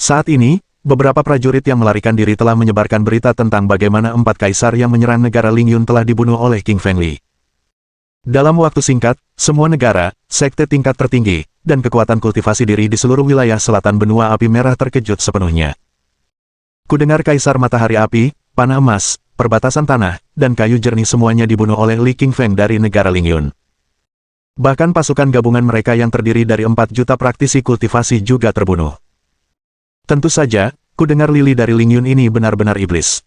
Saat ini, beberapa prajurit yang melarikan diri telah menyebarkan berita tentang bagaimana 4 kaisar yang menyerang negara Lingyun telah dibunuh oleh King Feng Li. Dalam waktu singkat, semua negara, sekte tingkat tertinggi, dan kekuatan kultivasi diri di seluruh wilayah selatan benua api merah terkejut sepenuhnya. Kudengar Kaisar Matahari Api, Panah Emas, Perbatasan Tanah, dan Kayu Jernih semuanya dibunuh oleh Li Qingfeng dari negara Lingyun. Bahkan pasukan gabungan mereka yang terdiri dari 4 juta praktisi kultivasi juga terbunuh. Tentu saja, kudengar Lili dari Lingyun ini benar-benar iblis.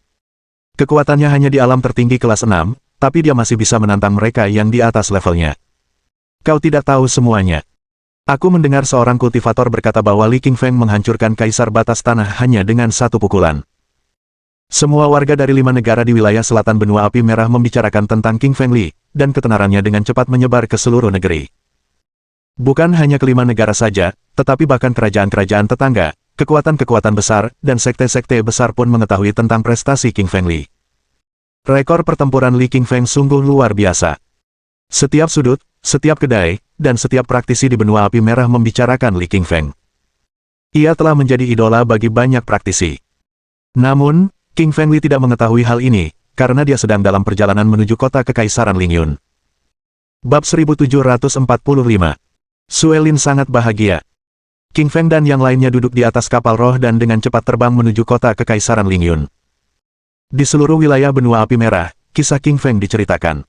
Kekuatannya hanya di alam tertinggi kelas 6, tapi dia masih bisa menantang mereka yang di atas levelnya. Kau tidak tahu semuanya. Aku mendengar seorang kultivator berkata bahwa Li Qingfeng menghancurkan Kaisar Batas Tanah hanya dengan 1 pukulan. Semua warga dari 5 negara di wilayah selatan benua api merah membicarakan tentang King Feng Li, dan ketenarannya dengan cepat menyebar ke seluruh negeri. Bukan hanya ke-5 negara saja, tetapi bahkan kerajaan-kerajaan tetangga, kekuatan-kekuatan besar, dan sekte-sekte besar pun mengetahui tentang prestasi King Feng Li. Rekor pertempuran Li Qingfeng sungguh luar biasa. Setiap sudut, setiap kedai, dan setiap praktisi di benua api merah membicarakan Li Qingfeng. Ia telah menjadi idola bagi banyak praktisi. Namun, King Feng Li tidak mengetahui hal ini, karena dia sedang dalam perjalanan menuju kota kekaisaran Lingyun. Bab 1745. Suelin sangat bahagia. King Feng dan yang lainnya duduk di atas kapal roh dan dengan cepat terbang menuju kota kekaisaran Lingyun. Di seluruh wilayah benua api merah, kisah King Feng diceritakan.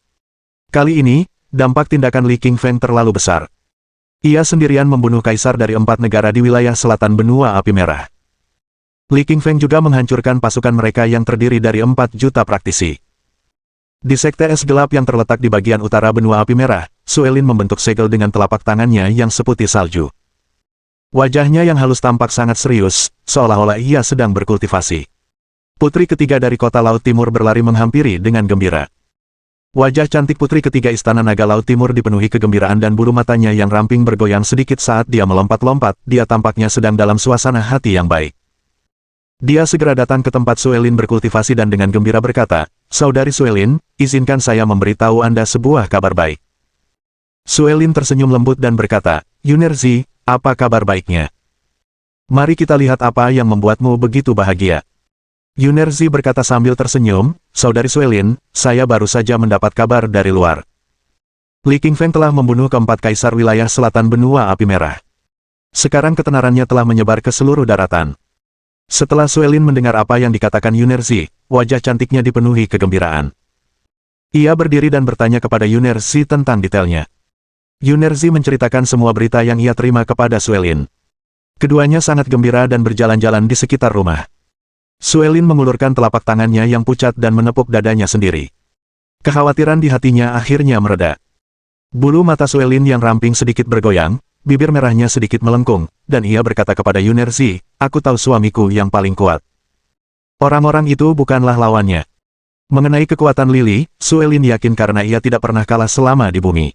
Kali ini, dampak tindakan Li Qingfeng terlalu besar. Ia sendirian membunuh kaisar dari 4 negara di wilayah selatan benua api merah. Li Qingfeng juga menghancurkan pasukan mereka yang terdiri dari 4 juta praktisi. Di sekte es gelap yang terletak di bagian utara benua api merah, Suelin membentuk segel dengan telapak tangannya yang seputih salju. Wajahnya yang halus tampak sangat serius, seolah-olah ia sedang berkultivasi. Putri ketiga dari kota Laut Timur berlari menghampiri dengan gembira. Wajah cantik putri ketiga istana naga Laut Timur dipenuhi kegembiraan dan bulu matanya yang ramping bergoyang sedikit saat dia melompat-lompat, dia tampaknya sedang dalam suasana hati yang baik. Dia segera datang ke tempat Suelin berkultivasi dan dengan gembira berkata, Saudari Suelin, izinkan saya memberitahu Anda sebuah kabar baik. Suelin tersenyum lembut dan berkata, Yunerzi, apa kabar baiknya? Mari kita lihat apa yang membuatmu begitu bahagia. Yunerzi berkata sambil tersenyum, Saudari Suelin, saya baru saja mendapat kabar dari luar. Li Qingfeng telah membunuh ke-4 kaisar wilayah selatan benua api merah. Sekarang ketenarannya telah menyebar ke seluruh daratan. Setelah Suelin mendengar apa yang dikatakan Yunerzi, wajah cantiknya dipenuhi kegembiraan. Ia berdiri dan bertanya kepada Yunerzi tentang detailnya. Yunerzi menceritakan semua berita yang ia terima kepada Suelin. Keduanya sangat gembira dan berjalan-jalan di sekitar rumah. Suelin mengulurkan telapak tangannya yang pucat dan menepuk dadanya sendiri. Kekhawatiran di hatinya akhirnya mereda. Bulu mata Suelin yang ramping sedikit bergoyang, bibir merahnya sedikit melengkung, dan ia berkata kepada Yunerzi, aku tahu suamiku yang paling kuat. Orang-orang itu bukanlah lawannya. Mengenai kekuatan Lili, Suelin yakin karena ia tidak pernah kalah selama di bumi.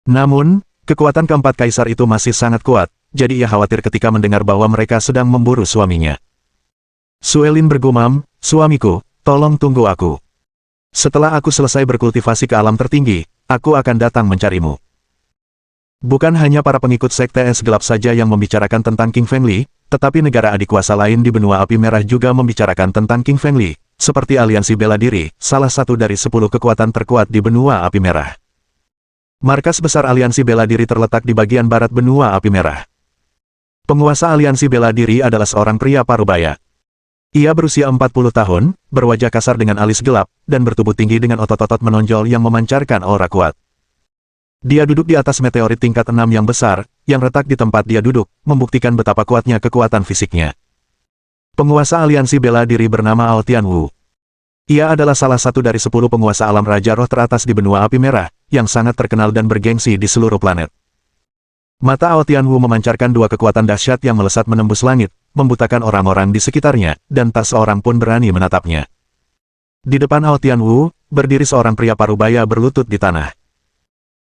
Namun, kekuatan keempat kaisar itu masih sangat kuat, jadi ia khawatir ketika mendengar bahwa mereka sedang memburu suaminya. Suelin bergumam, "Suamiku, tolong tunggu aku. Setelah aku selesai berkultivasi ke alam tertinggi, aku akan datang mencarimu." Bukan hanya para pengikut Sekte Es Gelap saja yang membicarakan tentang King Fengli, tetapi negara adik kuasa lain di benua api merah juga membicarakan tentang King Fengli, seperti Aliansi Bela Diri, salah satu dari 10 kekuatan terkuat di benua api merah. Markas besar Aliansi Bela Diri terletak di bagian barat benua api merah. Penguasa Aliansi Bela Diri adalah seorang pria parubaya. Ia berusia 40 tahun, berwajah kasar dengan alis gelap, dan bertubuh tinggi dengan otot-otot menonjol yang memancarkan aura kuat. Dia duduk di atas meteorit tingkat 6 yang besar, yang retak di tempat dia duduk, membuktikan betapa kuatnya kekuatan fisiknya. Penguasa Aliansi Bela Diri bernama Ao Tianwu. Ia adalah salah satu dari 10 penguasa alam Raja Roh teratas di benua api merah, yang sangat terkenal dan bergengsi di seluruh planet. Mata Ao Tianwu memancarkan dua kekuatan dahsyat yang melesat menembus langit, membutakan orang-orang di sekitarnya, dan tak seorang pun berani menatapnya. Di depan Ao Tianwu, berdiri seorang pria parubaya berlutut di tanah.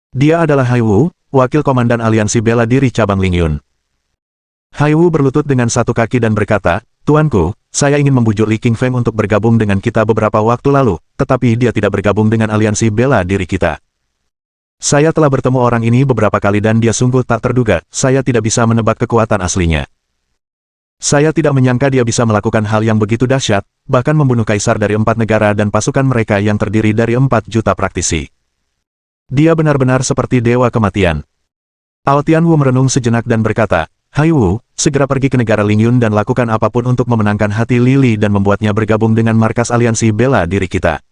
Dia adalah Haiwu, wakil komandan Aliansi Bela Diri cabang Lingyun. Haiwu berlutut dengan satu kaki dan berkata, "Tuanku, saya ingin membujuk Li Qingfeng untuk bergabung dengan kita beberapa waktu lalu, tetapi dia tidak bergabung dengan Aliansi Bela Diri kita. Saya telah bertemu orang ini beberapa kali dan dia sungguh tak terduga, saya tidak bisa menebak kekuatan aslinya. Saya tidak menyangka dia bisa melakukan hal yang begitu dahsyat, bahkan membunuh kaisar dari 4 negara dan pasukan mereka yang terdiri dari 4 juta praktisi. Dia benar-benar seperti dewa kematian." Ao Tianwu merenung sejenak dan berkata, "Haiwu, segera pergi ke negara Lingyun dan lakukan apapun untuk memenangkan hati Lili dan membuatnya bergabung dengan markas Aliansi Bela Diri kita.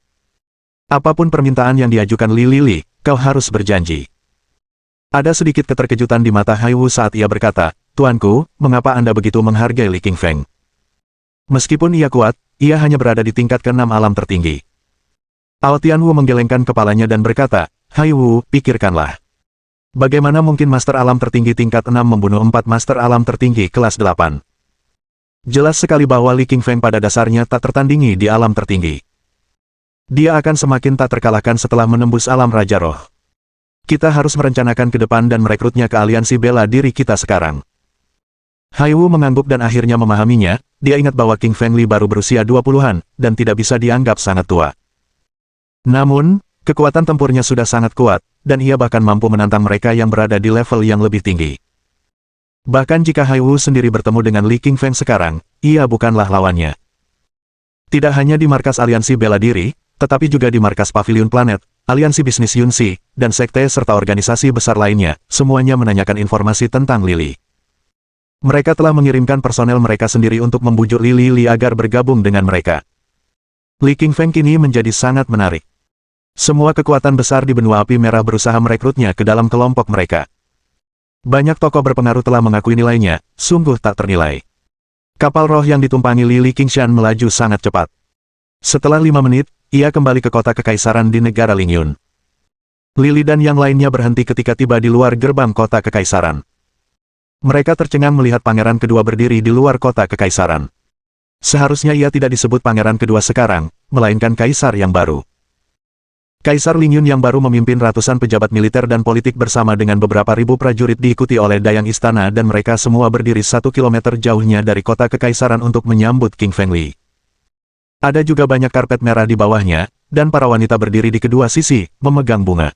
Apapun permintaan yang diajukan Lili, kau harus berjanji." Ada sedikit keterkejutan di mata Haiwu saat ia berkata, "Tuanku, mengapa Anda begitu menghargai Li Qingfeng? Meskipun ia kuat, ia hanya berada di tingkat ke-6 alam tertinggi." Ao Tianwu menggelengkan kepalanya dan berkata, "Haiwu, pikirkanlah. Bagaimana mungkin Master Alam Tertinggi tingkat 6 membunuh 4 Master Alam Tertinggi kelas 8? Jelas sekali bahwa Li Qingfeng pada dasarnya tak tertandingi di alam tertinggi. Dia akan semakin tak terkalahkan setelah menembus alam Raja Roh. Kita harus merencanakan ke depan dan merekrutnya ke Aliansi Bela Diri kita sekarang." Haiwu mengangguk dan akhirnya memahaminya, dia ingat bahwa King Fengli baru berusia 20-an, dan tidak bisa dianggap sangat tua. Namun, kekuatan tempurnya sudah sangat kuat, dan ia bahkan mampu menantang mereka yang berada di level yang lebih tinggi. Bahkan jika Haiwu sendiri bertemu dengan Li Qingfeng sekarang, ia bukanlah lawannya. Tidak hanya di markas Aliansi Bela Diri, tetapi juga di markas Pavilion Planet, Aliansi Bisnis Yunxi, dan sekte serta organisasi besar lainnya, semuanya menanyakan informasi tentang Lili. Mereka telah mengirimkan personel mereka sendiri untuk membujuk Lili agar bergabung dengan mereka. Li Qingfeng kini menjadi sangat menarik. Semua kekuatan besar di benua api merah berusaha merekrutnya ke dalam kelompok mereka. Banyak tokoh berpengaruh telah mengakui nilainya, sungguh tak ternilai. Kapal roh yang ditumpangi Li Qingshan melaju sangat cepat. Setelah 5 menit, ia kembali ke kota kekaisaran di negara Lingyun. Lili dan yang lainnya berhenti ketika tiba di luar gerbang kota kekaisaran. Mereka tercengang melihat pangeran kedua berdiri di luar kota kekaisaran. Seharusnya ia tidak disebut pangeran kedua sekarang, melainkan kaisar yang baru. Kaisar Lingyun yang baru memimpin ratusan pejabat militer dan politik bersama dengan beberapa ribu prajurit diikuti oleh dayang istana dan mereka semua berdiri 1 kilometer jauhnya dari kota kekaisaran untuk menyambut King Fengli. Ada juga banyak karpet merah di bawahnya, dan para wanita berdiri di kedua sisi, memegang bunga.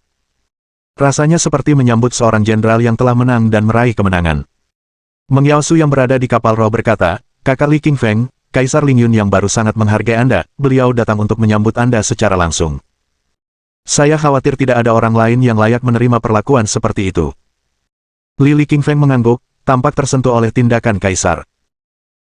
Rasanya seperti menyambut seorang jenderal yang telah menang dan meraih kemenangan. Meng Yaosu yang berada di kapal roh berkata, "Kakak Li Qingfeng, Kaisar Lingyun yang baru sangat menghargai Anda, beliau datang untuk menyambut Anda secara langsung. Saya khawatir tidak ada orang lain yang layak menerima perlakuan seperti itu." Li Qingfeng mengangguk, tampak tersentuh oleh tindakan Kaisar.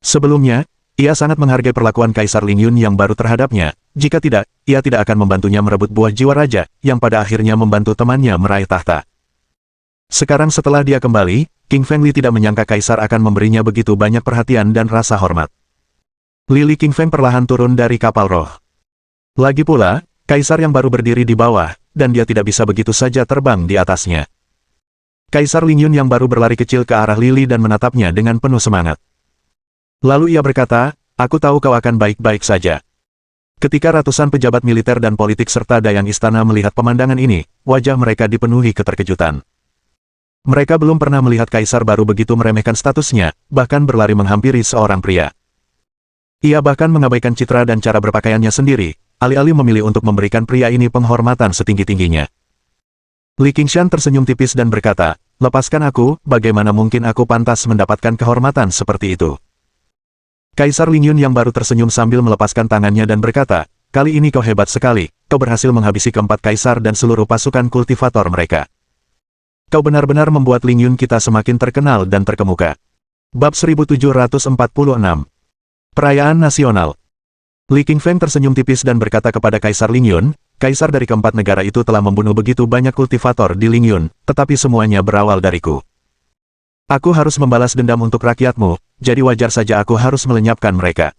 Sebelumnya, ia sangat menghargai perlakuan Kaisar Lingyun yang baru terhadapnya, jika tidak, ia tidak akan membantunya merebut buah jiwa raja, yang pada akhirnya membantu temannya meraih tahta. Sekarang setelah dia kembali, King Fengli tidak menyangka Kaisar akan memberinya begitu banyak perhatian dan rasa hormat. Li Qingfeng perlahan turun dari kapal roh. Lagi pula, Kaisar yang baru berdiri di bawah, dan dia tidak bisa begitu saja terbang di atasnya. Kaisar Lingyun yang baru berlari kecil ke arah Lili dan menatapnya dengan penuh semangat. Lalu ia berkata, "Aku tahu kau akan baik-baik saja. Ketika ratusan pejabat militer dan politik serta dayang istana melihat pemandangan ini, wajah mereka dipenuhi keterkejutan. Mereka belum pernah melihat kaisar baru begitu meremehkan statusnya, bahkan berlari menghampiri seorang pria. Ia bahkan mengabaikan citra dan cara berpakaiannya sendiri, alih-alih memilih untuk memberikan pria ini penghormatan setinggi-tingginya. Li Qingshan tersenyum tipis dan berkata, "Lepaskan aku, bagaimana mungkin aku pantas mendapatkan kehormatan seperti itu?" Kaisar Lingyun yang baru tersenyum sambil melepaskan tangannya dan berkata, "Kali ini kau hebat sekali, kau berhasil menghabisi keempat kaisar dan seluruh pasukan kultivator mereka. Kau benar-benar membuat Lingyun kita semakin terkenal dan terkemuka." Bab 1746 Perayaan Nasional. Li Qingfeng tersenyum tipis dan berkata kepada Kaisar Lingyun, "Kaisar dari keempat negara itu telah membunuh begitu banyak kultivator di Lingyun, tetapi semuanya berawal dariku. Aku harus membalas dendam untuk rakyatmu, jadi wajar saja aku harus melenyapkan mereka."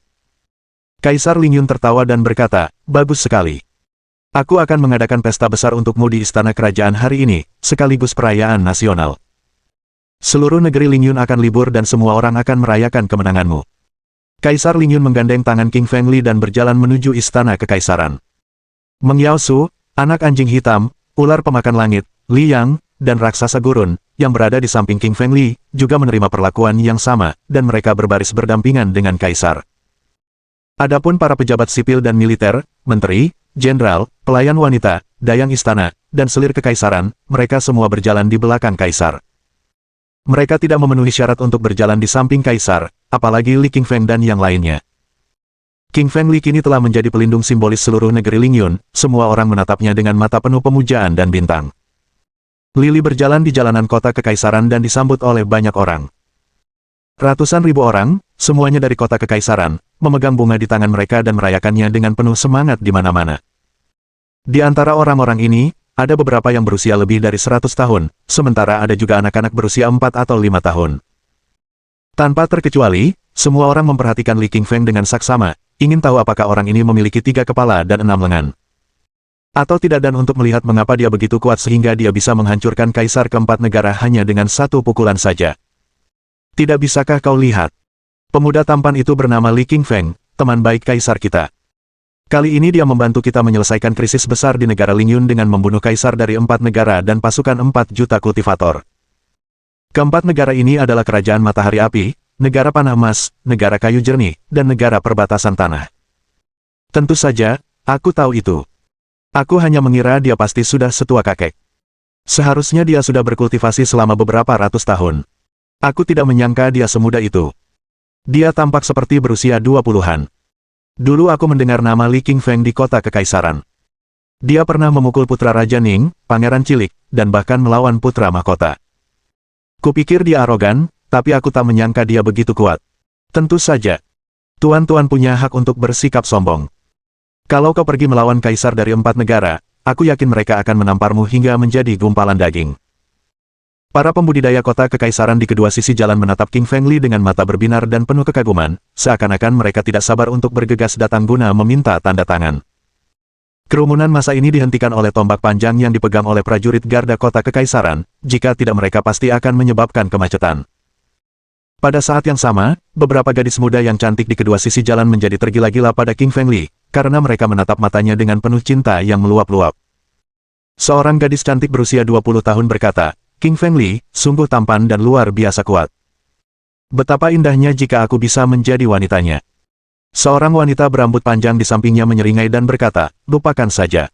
Kaisar Lingyun tertawa dan berkata, "Bagus sekali. Aku akan mengadakan pesta besar untukmu di istana kerajaan hari ini, sekaligus perayaan nasional. Seluruh negeri Lingyun akan libur dan semua orang akan merayakan kemenanganmu." Kaisar Lingyun menggandeng tangan King Feng Li dan berjalan menuju istana kekaisaran. Meng Yaosu, anak anjing hitam, ular pemakan langit, Li Yang, dan raksasa gurun, yang berada di samping King Feng Li, juga menerima perlakuan yang sama, dan mereka berbaris berdampingan dengan kaisar. Adapun para pejabat sipil dan militer, menteri, jenderal, pelayan wanita, dayang istana, dan selir kekaisaran, mereka semua berjalan di belakang kaisar. Mereka tidak memenuhi syarat untuk berjalan di samping kaisar, apalagi Li Qingfeng dan yang lainnya. King Feng Li kini telah menjadi pelindung simbolis seluruh negeri Lingyun, semua orang menatapnya dengan mata penuh pemujaan dan bintang. Lili berjalan di jalanan kota kekaisaran dan disambut oleh banyak orang. Ratusan ribu orang, semuanya dari kota kekaisaran, memegang bunga di tangan mereka dan merayakannya dengan penuh semangat di mana-mana. Di antara orang-orang ini, ada beberapa yang berusia lebih dari 100 tahun, sementara ada juga anak-anak berusia 4 atau 5 tahun. Tanpa terkecuali, semua orang memperhatikan Li Qingfeng dengan saksama, ingin tahu apakah orang ini memiliki 3 kepala dan 6 lengan. Atau tidak, dan untuk melihat mengapa dia begitu kuat sehingga dia bisa menghancurkan kaisar keempat negara hanya dengan satu pukulan saja. Tidak bisakah kau lihat? Pemuda tampan itu bernama Li Qingfeng, teman baik kaisar kita. Kali ini dia membantu kita menyelesaikan krisis besar di negara Lingyun dengan membunuh kaisar dari 4 negara dan pasukan 4 juta kultivator. Keempat negara ini adalah Kerajaan Matahari Api, Negara Panah Emas, Negara Kayu Jernih, dan Negara Perbatasan Tanah. Tentu saja, aku tahu itu. Aku hanya mengira dia pasti sudah setua kakek. Seharusnya dia sudah berkultivasi selama beberapa ratus tahun. Aku tidak menyangka dia semuda itu. Dia tampak seperti berusia 20-an. Dulu aku mendengar nama Li Qingfeng di kota kekaisaran. Dia pernah memukul putra Raja Ning, pangeran cilik, dan bahkan melawan putra mahkota. Kupikir dia arogan, tapi aku tak menyangka dia begitu kuat. Tentu saja, tuan-tuan punya hak untuk bersikap sombong. Kalau kau pergi melawan kaisar dari 4 negara, aku yakin mereka akan menamparmu hingga menjadi gumpalan daging. Para pembudidaya kota kekaisaran di kedua sisi jalan menatap King Feng Li dengan mata berbinar dan penuh kekaguman, seakan-akan mereka tidak sabar untuk bergegas datang guna meminta tanda tangan. Kerumunan massa ini dihentikan oleh tombak panjang yang dipegang oleh prajurit garda kota kekaisaran, jika tidak mereka pasti akan menyebabkan kemacetan. Pada saat yang sama, beberapa gadis muda yang cantik di kedua sisi jalan menjadi tergila-gila pada King Feng Li, karena mereka menatap matanya dengan penuh cinta yang meluap-luap. Seorang gadis cantik berusia 20 tahun berkata, "King Feng Li, sungguh tampan dan luar biasa kuat. Betapa indahnya jika aku bisa menjadi wanitanya." Seorang wanita berambut panjang di sampingnya menyeringai dan berkata, "Lupakan saja.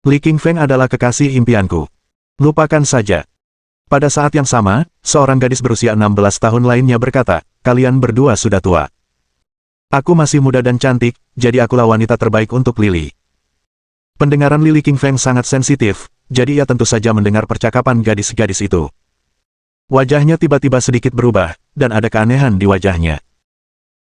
Li Qingfeng adalah kekasih impianku. Lupakan saja." Pada saat yang sama, seorang gadis berusia 16 tahun lainnya berkata, "Kalian berdua sudah tua. Aku masih muda dan cantik, jadi akulah wanita terbaik untuk Lili." Pendengaran Li Qingfeng sangat sensitif, jadi ia tentu saja mendengar percakapan gadis-gadis itu. Wajahnya tiba-tiba sedikit berubah, dan ada keanehan di wajahnya.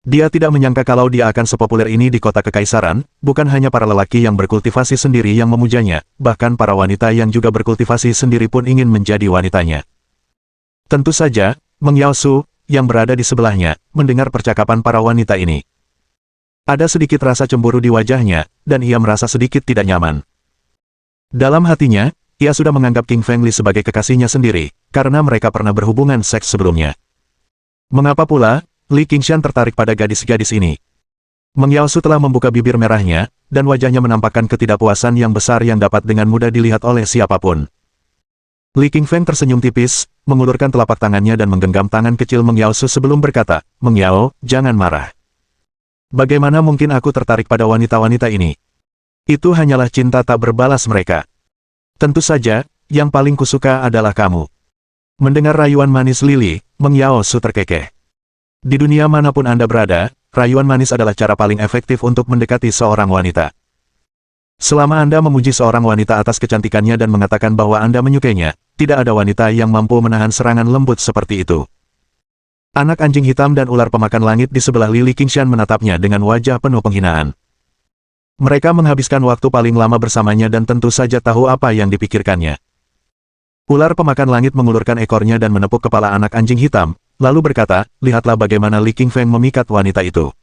Dia tidak menyangka kalau dia akan sepopuler ini di kota kekaisaran, bukan hanya para lelaki yang berkultivasi sendiri yang memujanya, bahkan para wanita yang juga berkultivasi sendiri pun ingin menjadi wanitanya. Tentu saja, Meng Yaosu, yang berada di sebelahnya, mendengar percakapan para wanita ini. Ada sedikit rasa cemburu di wajahnya, dan ia merasa sedikit tidak nyaman. Dalam hatinya, ia sudah menganggap King Feng Li sebagai kekasihnya sendiri, karena mereka pernah berhubungan seks sebelumnya. Mengapa pula, Li Qingshan tertarik pada gadis-gadis ini? Meng Yaosu telah membuka bibir merahnya, dan wajahnya menampakkan ketidakpuasan yang besar yang dapat dengan mudah dilihat oleh siapapun. Li Qingfeng tersenyum tipis, mengulurkan telapak tangannya dan menggenggam tangan kecil Meng Yaosu sebelum berkata, "Meng Yao, jangan marah. Bagaimana mungkin aku tertarik pada wanita-wanita ini? Itu hanyalah cinta tak berbalas mereka. Tentu saja, yang paling kusuka adalah kamu." Mendengar rayuan manis Lili, Meng Yaosu terkekeh. Di dunia manapun Anda berada, rayuan manis adalah cara paling efektif untuk mendekati seorang wanita. Selama Anda memuji seorang wanita atas kecantikannya dan mengatakan bahwa Anda menyukainya, tidak ada wanita yang mampu menahan serangan lembut seperti itu. Anak anjing hitam dan ular pemakan langit di sebelah Li Qingshan menatapnya dengan wajah penuh penghinaan. Mereka menghabiskan waktu paling lama bersamanya dan tentu saja tahu apa yang dipikirkannya. Ular pemakan langit mengulurkan ekornya dan menepuk kepala anak anjing hitam, lalu berkata, "Lihatlah bagaimana Li Qingfeng memikat wanita itu.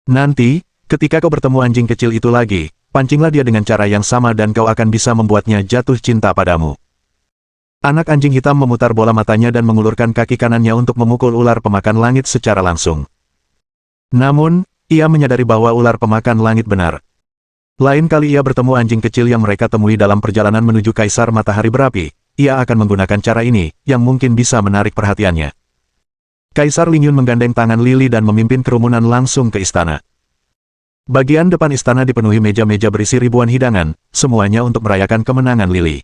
Nanti, ketika kau bertemu anjing kecil itu lagi, pancinglah dia dengan cara yang sama dan kau akan bisa membuatnya jatuh cinta padamu." Anak anjing hitam memutar bola matanya dan mengulurkan kaki kanannya untuk memukul ular pemakan langit secara langsung. Namun, ia menyadari bahwa ular pemakan langit benar. Lain kali ia bertemu anjing kecil yang mereka temui dalam perjalanan menuju Kaisar Matahari Berapi, ia akan menggunakan cara ini, yang mungkin bisa menarik perhatiannya. Kaisar Lingyun menggandeng tangan Lili dan memimpin kerumunan langsung ke istana. Bagian depan istana dipenuhi meja-meja berisi ribuan hidangan, semuanya untuk merayakan kemenangan Lili.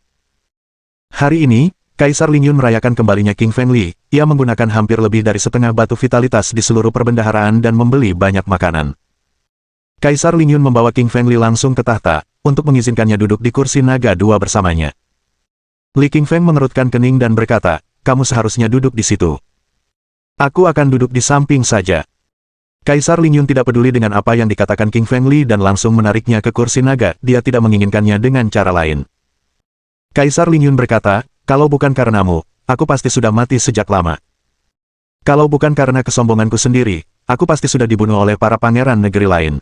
Hari ini, Kaisar Lingyun merayakan kembalinya King Feng Li. Ia menggunakan hampir lebih dari setengah batu vitalitas di seluruh perbendaharaan dan membeli banyak makanan. Kaisar Lingyun membawa King Feng Li langsung ke tahta, untuk mengizinkannya duduk di kursi naga dua bersamanya. Li Qingfeng mengerutkan kening dan berkata, "Kamu seharusnya duduk di situ. Aku akan duduk di samping saja." Kaisar Lingyun tidak peduli dengan apa yang dikatakan King Feng Li dan langsung menariknya ke kursi naga. Dia tidak menginginkannya dengan cara lain. Kaisar Lingyun berkata, "Kalau bukan karenamu, aku pasti sudah mati sejak lama. Kalau bukan karena kesombonganku sendiri, aku pasti sudah dibunuh oleh para pangeran negeri lain."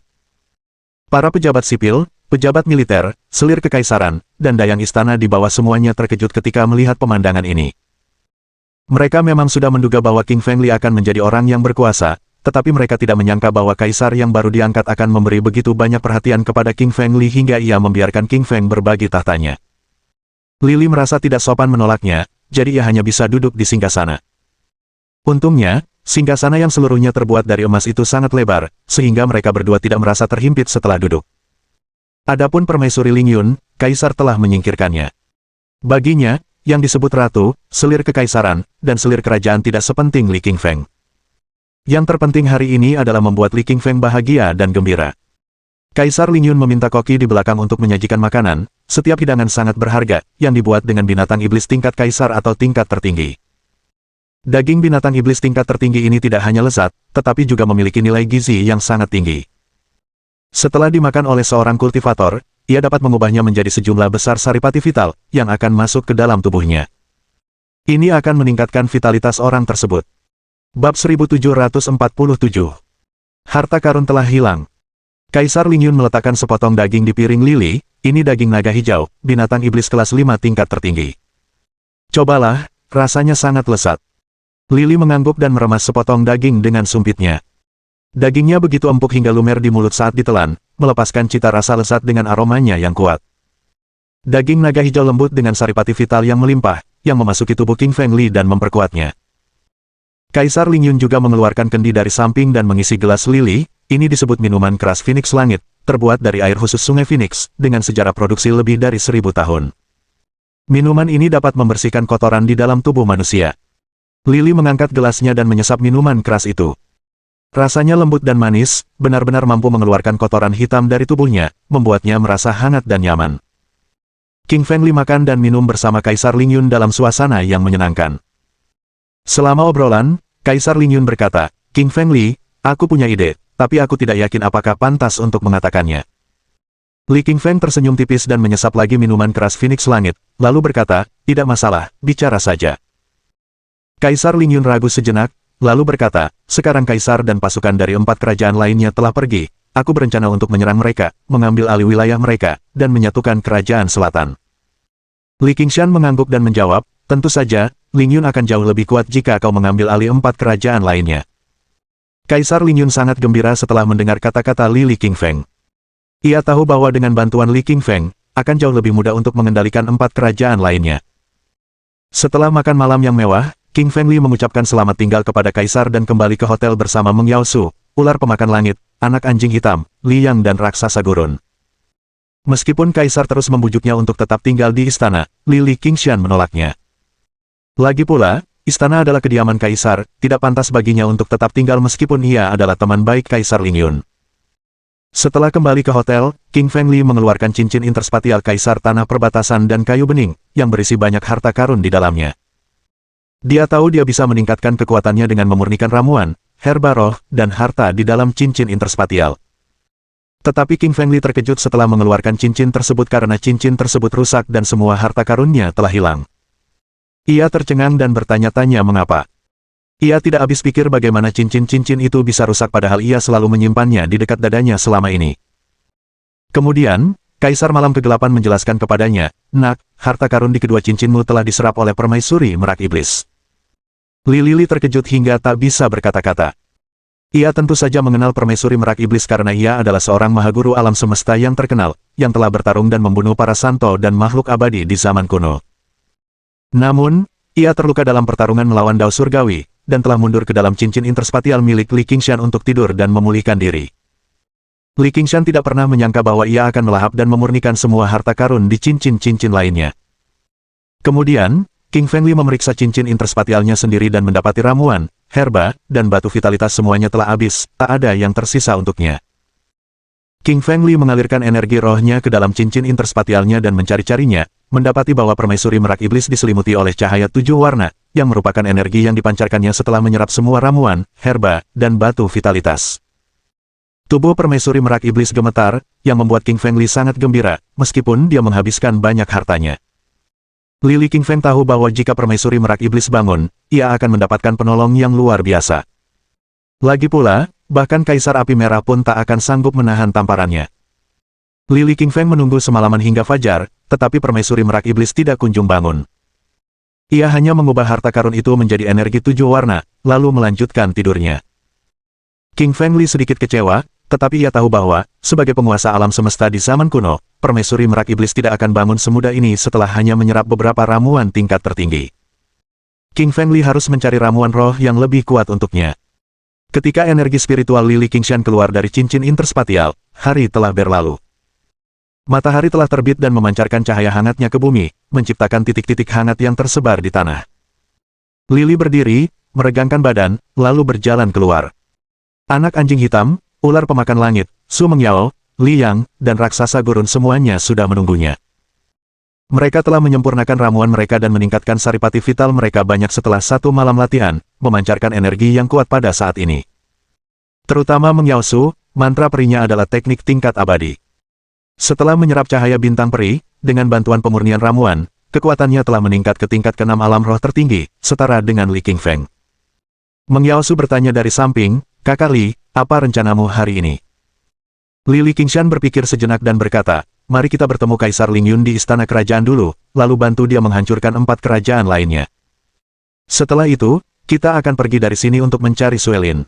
Para pejabat sipil, pejabat militer, selir kekaisaran, dan dayang istana di bawah semuanya terkejut ketika melihat pemandangan ini. Mereka memang sudah menduga bahwa King Feng Li akan menjadi orang yang berkuasa, tetapi mereka tidak menyangka bahwa kaisar yang baru diangkat akan memberi begitu banyak perhatian kepada King Feng Li hingga ia membiarkan King Feng berbagi tahtanya. Lili merasa tidak sopan menolaknya, jadi ia hanya bisa duduk di singgasana. Untungnya, singgasana yang seluruhnya terbuat dari emas itu sangat lebar, sehingga mereka berdua tidak merasa terhimpit setelah duduk. Adapun permaisuri Lingyun, kaisar telah menyingkirkannya. Baginya, yang disebut ratu, selir kekaisaran, dan selir kerajaan tidak sepenting Li Qingfeng. Yang terpenting hari ini adalah membuat Li Qingfeng bahagia dan gembira. Kaisar Lingyun meminta koki di belakang untuk menyajikan makanan. Setiap hidangan sangat berharga, yang dibuat dengan binatang iblis tingkat kaisar atau tingkat tertinggi. Daging binatang iblis tingkat tertinggi ini tidak hanya lezat, tetapi juga memiliki nilai gizi yang sangat tinggi. Setelah dimakan oleh seorang kultivator, ia dapat mengubahnya menjadi sejumlah besar saripati vital, yang akan masuk ke dalam tubuhnya. Ini akan meningkatkan vitalitas orang tersebut. Bab 1747. Harta karun telah hilang. Kaisar Lingyun meletakkan sepotong daging di piring Lili. Ini daging naga hijau, binatang iblis kelas 5 tingkat tertinggi. Cobalah, rasanya sangat lezat. Lili mengangguk dan meremas sepotong daging dengan sumpitnya. Dagingnya begitu empuk hingga lumer di mulut saat ditelan, melepaskan cita rasa lezat dengan aromanya yang kuat. Daging naga hijau lembut dengan saripati vital yang melimpah, yang memasuki tubuh King Feng Li dan memperkuatnya. Kaisar Lingyun juga mengeluarkan kendi dari samping dan mengisi gelas Lili. Ini disebut minuman keras Phoenix Langit, terbuat dari air khusus Sungai Phoenix, dengan sejarah produksi lebih dari 1000 tahun. Minuman ini dapat membersihkan kotoran di dalam tubuh manusia. Lili mengangkat gelasnya dan menyesap minuman keras itu. Rasanya lembut dan manis, benar-benar mampu mengeluarkan kotoran hitam dari tubuhnya, membuatnya merasa hangat dan nyaman. King Feng Li makan dan minum bersama Kaisar Lingyun dalam suasana yang menyenangkan. Selama obrolan, Kaisar Lingyun berkata, "King Feng Li, aku punya ide, tapi aku tidak yakin apakah pantas untuk mengatakannya." Li Qingfeng tersenyum tipis dan menyesap lagi minuman keras Phoenix Langit, lalu berkata, "Tidak masalah, bicara saja." Kaisar Lingyun ragu sejenak, lalu berkata, "Sekarang Kaisar dan pasukan dari 4 kerajaan lainnya telah pergi. Aku berencana untuk menyerang mereka, mengambil alih wilayah mereka, dan menyatukan kerajaan selatan." Li Qingshan mengangguk dan menjawab, "Tentu saja, Lingyun akan jauh lebih kuat jika kau mengambil alih 4 kerajaan lainnya." Kaisar Lingyun sangat gembira setelah mendengar kata-kata Li Qingfeng. Ia tahu bahwa dengan bantuan Li Qingfeng, akan jauh lebih mudah untuk mengendalikan 4 kerajaan lainnya. Setelah makan malam yang mewah, King Feng Li mengucapkan selamat tinggal kepada Kaisar dan kembali ke hotel bersama Meng Yaosu, ular pemakan langit, anak anjing hitam, Li Yang dan raksasa gurun. Meskipun Kaisar terus membujuknya untuk tetap tinggal di istana, Li Qingshan menolaknya. Lagi pula, istana adalah kediaman Kaisar, tidak pantas baginya untuk tetap tinggal meskipun ia adalah teman baik Kaisar Lingyun. Setelah kembali ke hotel, King Feng Li mengeluarkan cincin interspatial Kaisar Tanah Perbatasan dan kayu bening, yang berisi banyak harta karun di dalamnya. Dia tahu dia bisa meningkatkan kekuatannya dengan memurnikan ramuan, herba roh, dan harta di dalam cincin interspatial. Tetapi King Feng Li terkejut setelah mengeluarkan cincin tersebut karena cincin tersebut rusak dan semua harta karunnya telah hilang. Ia tercengang dan bertanya-tanya mengapa. Ia tidak habis pikir bagaimana cincin-cincin itu bisa rusak padahal ia selalu menyimpannya di dekat dadanya selama ini. Kemudian, Kaisar Malam Kegelapan menjelaskan kepadanya, "Nak, harta karun di kedua cincinmu telah diserap oleh permaisuri merak iblis." Li terkejut hingga tak bisa berkata-kata. Ia tentu saja mengenal permaisuri merak iblis karena ia adalah seorang mahaguru alam semesta yang terkenal, yang telah bertarung dan membunuh para santo dan makhluk abadi di zaman kuno. Namun, ia terluka dalam pertarungan melawan Dao Surgawi, dan telah mundur ke dalam cincin interspatial milik Li Qingshan untuk tidur dan memulihkan diri. Li Qingshan tidak pernah menyangka bahwa ia akan melahap dan memurnikan semua harta karun di cincin-cincin lainnya. Kemudian, King Feng Li memeriksa cincin interspatialnya sendiri dan mendapati ramuan, herba, dan batu vitalitas semuanya telah habis, tak ada yang tersisa untuknya. King Feng Li mengalirkan energi rohnya ke dalam cincin interspatialnya dan mencari-carinya, mendapati bahwa permaisuri merak iblis diselimuti oleh cahaya 7 warna, yang merupakan energi yang dipancarkannya setelah menyerap semua ramuan, herba, dan batu vitalitas. Tubuh permaisuri merak iblis gemetar, yang membuat King Feng Li sangat gembira, meskipun dia menghabiskan banyak hartanya. Li Qingfeng tahu bahwa jika permaisuri merak iblis bangun, ia akan mendapatkan penolong yang luar biasa. Lagi pula, bahkan Kaisar Api Merah pun tak akan sanggup menahan tamparannya. Li Qingfeng menunggu semalaman hingga fajar, tetapi permaisuri merak iblis tidak kunjung bangun. Ia hanya mengubah harta karun itu menjadi energi 7 warna, lalu melanjutkan tidurnya. King Feng Li sedikit kecewa, tetapi ia tahu bahwa, sebagai penguasa alam semesta di zaman kuno, permaisuri merak iblis tidak akan bangun semudah ini setelah hanya menyerap beberapa ramuan tingkat tertinggi. King Feng Li harus mencari ramuan roh yang lebih kuat untuknya. Ketika energi spiritual Li Qingshan keluar dari cincin interspatial, hari telah berlalu. Matahari telah terbit dan memancarkan cahaya hangatnya ke bumi, menciptakan titik-titik hangat yang tersebar di tanah. Lili berdiri, meregangkan badan, lalu berjalan keluar. Anak anjing hitam, ular pemakan langit, Su Mengyao, Li Yang, dan raksasa gurun semuanya sudah menunggunya. Mereka telah menyempurnakan ramuan mereka dan meningkatkan saripati vital mereka banyak setelah 1 malam latihan, memancarkan energi yang kuat pada saat ini. Terutama Meng Yaosu, mantra perinya adalah teknik tingkat abadi. Setelah menyerap cahaya bintang peri, dengan bantuan pemurnian ramuan, kekuatannya telah meningkat ke tingkat ke-6 alam roh tertinggi, setara dengan Li Qingfeng. Meng Yaosu bertanya dari samping, "Kakak Li, apa rencanamu hari ini?" Li Qingshan berpikir sejenak dan berkata, "Mari kita bertemu Kaisar Lingyun di istana kerajaan dulu, lalu bantu dia menghancurkan 4 kerajaan lainnya. Setelah itu, kita akan pergi dari sini untuk mencari Suelin."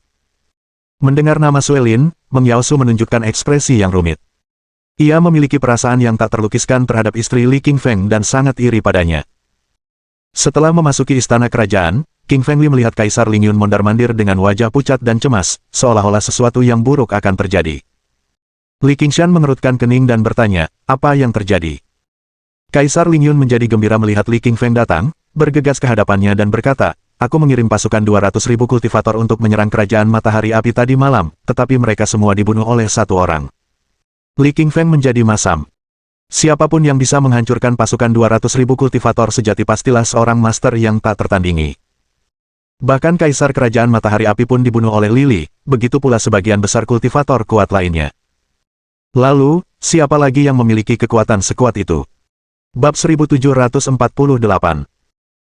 Mendengar nama Suelin, Meng Yaosu menunjukkan ekspresi yang rumit. Ia memiliki perasaan yang tak terlukiskan terhadap istri Li Qingfeng dan sangat iri padanya. Setelah memasuki istana kerajaan, King Feng Li melihat Kaisar Lingyun mondar-mandir dengan wajah pucat dan cemas, seolah-olah sesuatu yang buruk akan terjadi. Li Qingshan mengerutkan kening dan bertanya, "Apa yang terjadi?" Kaisar Lingyun menjadi gembira melihat Li Qingfeng datang, bergegas ke hadapannya dan berkata, "Aku mengirim pasukan 200.000 kultivator untuk menyerang kerajaan Matahari Api tadi malam, tetapi mereka semua dibunuh oleh 1 orang. Li Qingfeng menjadi masam. Siapapun yang bisa menghancurkan pasukan 200.000 kultivator sejati pastilah seorang master yang tak tertandingi. Bahkan Kaisar Kerajaan Matahari Api pun dibunuh oleh Lili, begitu pula sebagian besar kultivator kuat lainnya. Lalu, siapa lagi yang memiliki kekuatan sekuat itu?" Bab 1748.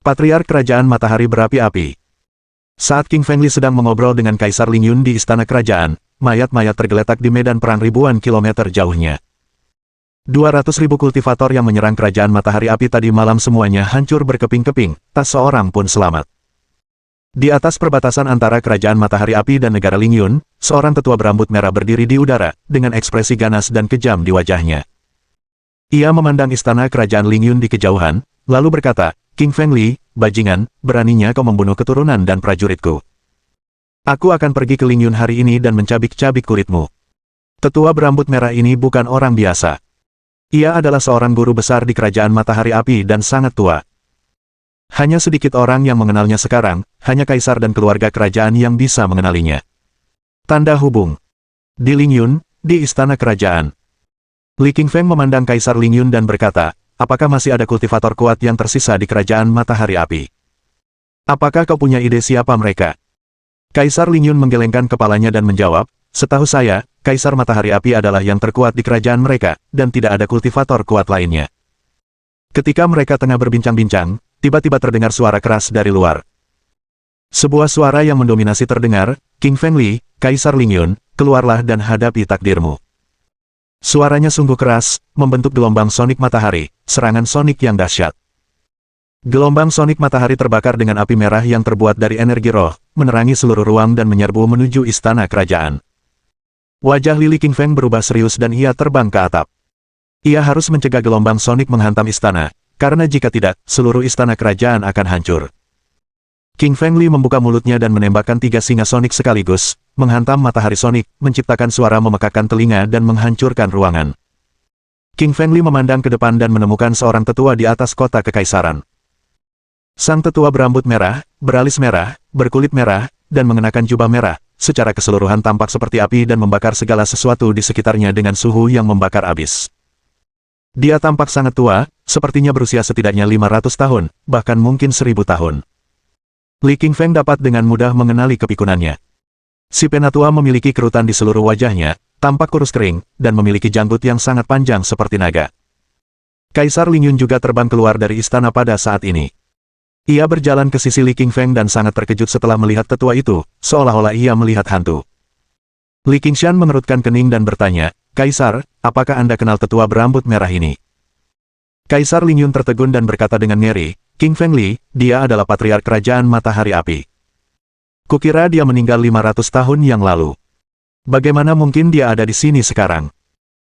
Patriark Kerajaan Matahari Berapi-api. Saat King Feng Li sedang mengobrol dengan Kaisar Lingyun di istana kerajaan, mayat-mayat tergeletak di medan perang ribuan kilometer jauhnya. 200.000 kultivator yang menyerang kerajaan Matahari Api tadi malam semuanya hancur berkeping-keping, tak seorang pun selamat. Di atas perbatasan antara Kerajaan Matahari Api dan negara Lingyun, seorang tetua berambut merah berdiri di udara, dengan ekspresi ganas dan kejam di wajahnya. Ia memandang istana kerajaan Lingyun di kejauhan, lalu berkata, King Feng Li, bajingan, beraninya kau membunuh keturunan dan prajuritku. Aku akan pergi ke Lingyun hari ini dan mencabik-cabik kulitmu. Tetua berambut merah ini bukan orang biasa. Ia adalah seorang guru besar di Kerajaan Matahari Api dan sangat tua. Hanya sedikit orang yang mengenalnya sekarang, hanya kaisar dan keluarga kerajaan yang bisa mengenalinya. Tanda hubung. Di Lingyun, di istana kerajaan. Li Qingfeng memandang Kaisar Lingyun dan berkata, apakah masih ada kultivator kuat yang tersisa di Kerajaan Matahari Api? Apakah kau punya ide siapa mereka? Kaisar Lingyun menggelengkan kepalanya dan menjawab, setahu saya, Kaisar Matahari Api adalah yang terkuat di kerajaan mereka, dan tidak ada kultivator kuat lainnya. Ketika mereka tengah berbincang-bincang, tiba-tiba terdengar suara keras dari luar. Sebuah suara yang mendominasi terdengar, King Feng Li, Kaisar Lingyun, keluarlah dan hadapi takdirmu. Suaranya sungguh keras, membentuk gelombang sonik matahari, serangan sonik yang dahsyat. Gelombang sonik matahari terbakar dengan api merah yang terbuat dari energi roh, menerangi seluruh ruang dan menyerbu menuju istana kerajaan. Wajah Li Qingfeng berubah serius dan ia terbang ke atap. Ia harus mencegah gelombang sonik menghantam istana, karena jika tidak, seluruh istana kerajaan akan hancur. King Feng Li membuka mulutnya dan menembakkan 3 singa sonik sekaligus, menghantam matahari sonik, menciptakan suara memekakkan telinga dan menghancurkan ruangan. King Feng Li memandang ke depan dan menemukan seorang tetua di atas kota kekaisaran. Sang tetua berambut merah, beralis merah, berkulit merah, dan mengenakan jubah merah, secara keseluruhan tampak seperti api dan membakar segala sesuatu di sekitarnya dengan suhu yang membakar abis. Dia tampak sangat tua, sepertinya berusia setidaknya 500 tahun, bahkan mungkin 1000 tahun. Li Qingfeng dapat dengan mudah mengenali kepikunannya. Si penatua memiliki kerutan di seluruh wajahnya, tampak kurus kering, dan memiliki janggut yang sangat panjang seperti naga. Kaisar Lingyun juga terbang keluar dari istana pada saat ini. Ia berjalan ke sisi Li Qingfeng dan sangat terkejut setelah melihat tetua itu, seolah-olah ia melihat hantu. Li Qingshan mengerutkan kening dan bertanya, Kaisar, apakah Anda kenal tetua berambut merah ini? Kaisar Lingyun tertegun dan berkata dengan ngeri, King Feng Li, dia adalah patriark kerajaan Matahari Api. Kukira dia meninggal 500 tahun yang lalu. Bagaimana mungkin dia ada di sini sekarang?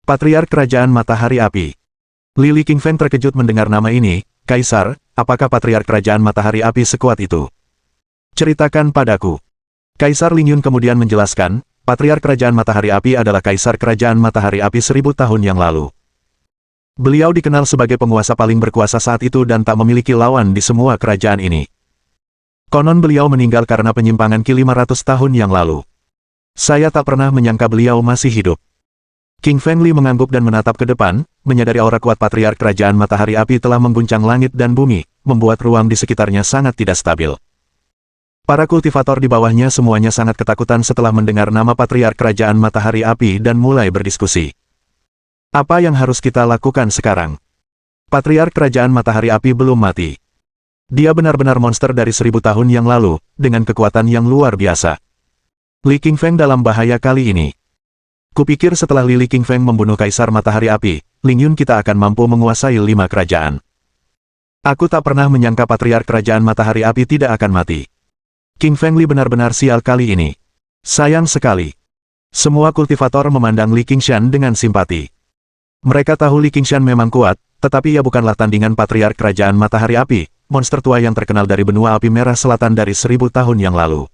Patriark kerajaan Matahari Api. Li Qingfeng terkejut mendengar nama ini, Kaisar, apakah patriark kerajaan Matahari Api sekuat itu? Ceritakan padaku. Kaisar Lingyun kemudian menjelaskan, patriark kerajaan Matahari Api adalah kaisar kerajaan Matahari Api 1000 tahun yang lalu. Beliau dikenal sebagai penguasa paling berkuasa saat itu dan tak memiliki lawan di semua kerajaan ini. Konon beliau meninggal karena penyimpangan Qi 500 tahun yang lalu. Saya tak pernah menyangka beliau masih hidup. King Feng Li mengangguk dan menatap ke depan, menyadari aura kuat patriark kerajaan Matahari Api telah mengguncang langit dan bumi, membuat ruang di sekitarnya sangat tidak stabil. Para kultivator di bawahnya semuanya sangat ketakutan setelah mendengar nama patriark kerajaan Matahari Api dan mulai berdiskusi. Apa yang harus kita lakukan sekarang? Patriark kerajaan Matahari Api belum mati. Dia benar-benar monster dari 1000 tahun yang lalu, dengan kekuatan yang luar biasa. Li Qingfeng dalam bahaya kali ini. Kupikir setelah Li Qingfeng membunuh Kaisar Matahari Api, Lingyun kita akan mampu menguasai 5 kerajaan. Aku tak pernah menyangka patriark kerajaan Matahari Api tidak akan mati. King Feng Li benar-benar sial kali ini. Sayang sekali. Semua kultivator memandang Li Qingshan dengan simpati. Mereka tahu Li Qingshan memang kuat, tetapi ia bukanlah tandingan patriark kerajaan Matahari Api, monster tua yang terkenal dari benua api merah selatan dari 1000 tahun yang lalu.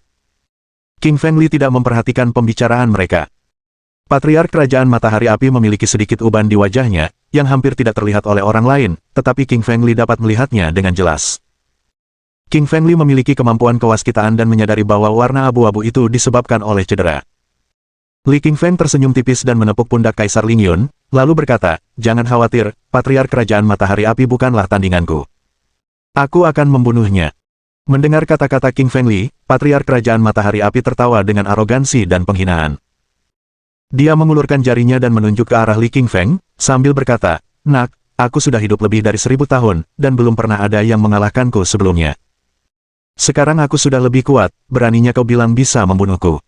King Feng Li tidak memperhatikan pembicaraan mereka. Patriark kerajaan Matahari Api memiliki sedikit uban di wajahnya, yang hampir tidak terlihat oleh orang lain, tetapi King Feng Li dapat melihatnya dengan jelas. King Feng Li memiliki kemampuan kewaskitaan dan menyadari bahwa warna abu-abu itu disebabkan oleh cedera. Li Qingfeng tersenyum tipis dan menepuk pundak Kaisar Lingyun, lalu berkata, jangan khawatir, patriark kerajaan Matahari Api bukanlah tandinganku. Aku akan membunuhnya. Mendengar kata-kata King Feng Li, patriark kerajaan Matahari Api tertawa dengan arogansi dan penghinaan. Dia mengulurkan jarinya dan menunjuk ke arah Li Qingfeng, sambil berkata, Nak, aku sudah hidup lebih dari 1000 tahun, dan belum pernah ada yang mengalahkanku sebelumnya. Sekarang aku sudah lebih kuat, beraninya kau bilang bisa membunuhku.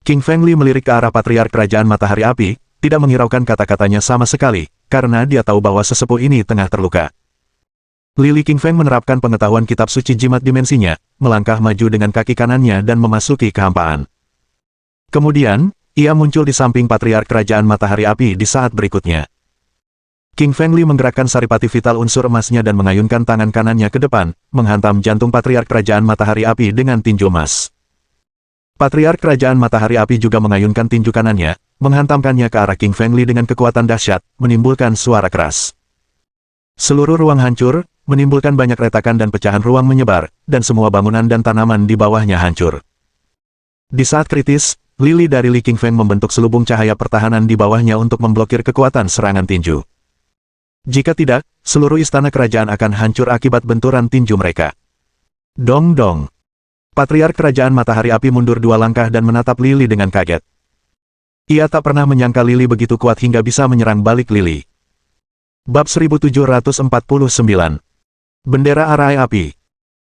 King Feng Li melirik ke arah patriark kerajaan Matahari Api, tidak menghiraukan kata-katanya sama sekali, karena dia tahu bahwa sesepuh ini tengah terluka. Lili Qingfeng menerapkan pengetahuan kitab suci jimat dimensinya, melangkah maju dengan kaki kanannya dan memasuki kehampaan. Kemudian, ia muncul di samping Patriark Kerajaan Matahari Api di saat berikutnya. King Feng Li menggerakkan saripati vital unsur emasnya dan mengayunkan tangan kanannya ke depan, menghantam jantung Patriark Kerajaan Matahari Api dengan tinju emas. Patriark Kerajaan Matahari Api juga mengayunkan tinju kanannya, menghantamkannya ke arah King Feng Li dengan kekuatan dahsyat, menimbulkan suara keras. Seluruh ruang hancur, menimbulkan banyak retakan dan pecahan ruang menyebar, dan semua bangunan dan tanaman di bawahnya hancur. Di saat kritis, lili dari Li Qingfeng membentuk selubung cahaya pertahanan di bawahnya untuk memblokir kekuatan serangan tinju. Jika tidak, seluruh istana kerajaan akan hancur akibat benturan tinju mereka. Dong dong. Patriark Kerajaan Matahari Api mundur 2 langkah dan menatap Lili dengan kaget. Ia tak pernah menyangka Lili begitu kuat hingga bisa menyerang balik Lili. Bab 1749. Bendera Arai Api.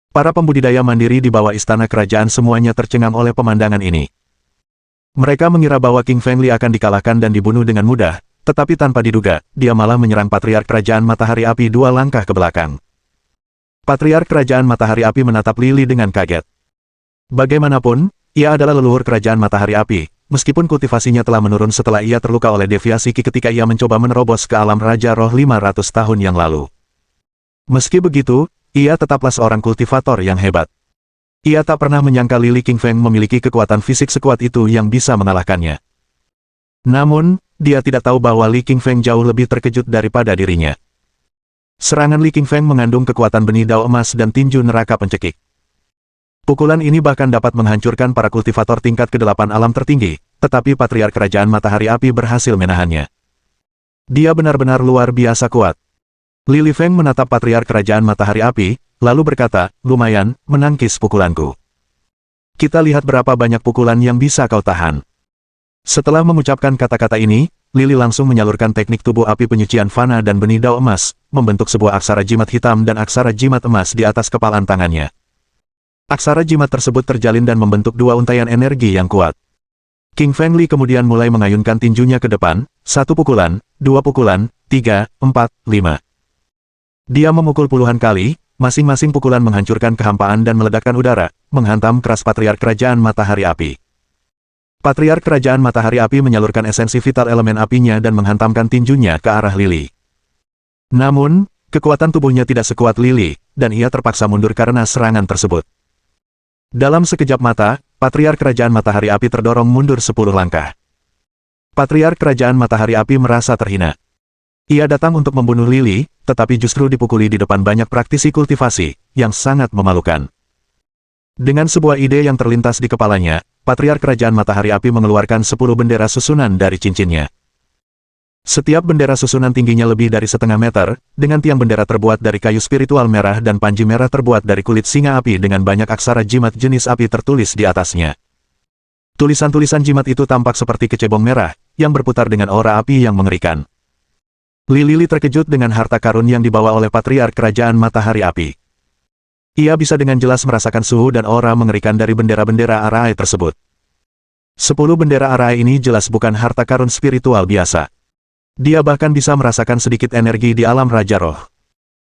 Para pembudidaya mandiri di bawah istana kerajaan semuanya tercengang oleh pemandangan ini. Mereka mengira bahwa King Feng Li akan dikalahkan dan dibunuh dengan mudah, tetapi tanpa diduga, dia malah menyerang Patriark Kerajaan Matahari Api 2 langkah ke belakang. Patriark Kerajaan Matahari Api menatap Lili dengan kaget. Bagaimanapun, ia adalah leluhur Kerajaan Matahari Api, meskipun kultivasinya telah menurun setelah ia terluka oleh deviasi Qi ketika ia mencoba menerobos ke alam Raja Roh 500 tahun yang lalu. Meski begitu, ia tetaplah seorang kultivator yang hebat. Ia tak pernah menyangka Lili Qingfeng memiliki kekuatan fisik sekuat itu yang bisa mengalahkannya. Namun, dia tidak tahu bahwa Li Qingfeng jauh lebih terkejut daripada dirinya. Serangan Li Qingfeng mengandung kekuatan benih dao emas dan tinju neraka pencekik. Pukulan ini bahkan dapat menghancurkan para kultivator tingkat ke-8 alam tertinggi, tetapi Patriark Kerajaan Matahari Api berhasil menahannya. Dia benar-benar luar biasa kuat. Li Lifeng menatap Patriark Kerajaan Matahari Api, lalu berkata, "Lumayan, menangkis pukulanku. Kita lihat berapa banyak pukulan yang bisa kau tahan." Setelah mengucapkan kata-kata ini, Lili langsung menyalurkan teknik tubuh api penyucian fana dan benih dao emas, membentuk sebuah aksara jimat hitam dan aksara jimat emas di atas kepalan tangannya. Aksara jimat tersebut terjalin dan membentuk 2 untaian energi yang kuat. King Feng Li kemudian mulai mengayunkan tinjunya ke depan, 1 pukulan, 2 pukulan, 3, 4, 5. Dia memukul puluhan kali, masing-masing pukulan menghancurkan kehampaan dan meledakkan udara, menghantam keras Patriark Kerajaan Matahari Api. Patriark Kerajaan Matahari Api menyalurkan esensi vital elemen apinya dan menghantamkan tinjunya ke arah Lili. Namun, kekuatan tubuhnya tidak sekuat Lili, dan ia terpaksa mundur karena serangan tersebut. Dalam sekejap mata, Patriark Kerajaan Matahari Api terdorong mundur 10 langkah. Patriark Kerajaan Matahari Api merasa terhina. Ia datang untuk membunuh Lili, tetapi justru dipukuli di depan banyak praktisi kultivasi, yang sangat memalukan. Dengan sebuah ide yang terlintas di kepalanya, Patriark Kerajaan Matahari Api mengeluarkan 10 bendera susunan dari cincinnya. Setiap bendera susunan tingginya lebih dari 1/2 meter, dengan tiang bendera terbuat dari kayu spiritual merah dan panji merah terbuat dari kulit singa api dengan banyak aksara jimat jenis api tertulis di atasnya. Tulisan-tulisan jimat itu tampak seperti kecebong merah, yang berputar dengan aura api yang mengerikan. Lili terkejut dengan harta karun yang dibawa oleh Patriark Kerajaan Matahari Api. Ia bisa dengan jelas merasakan suhu dan aura mengerikan dari bendera-bendera Arai tersebut. 10 bendera Arai ini jelas bukan harta karun spiritual biasa. Dia bahkan bisa merasakan sedikit energi di alam Raja Roh.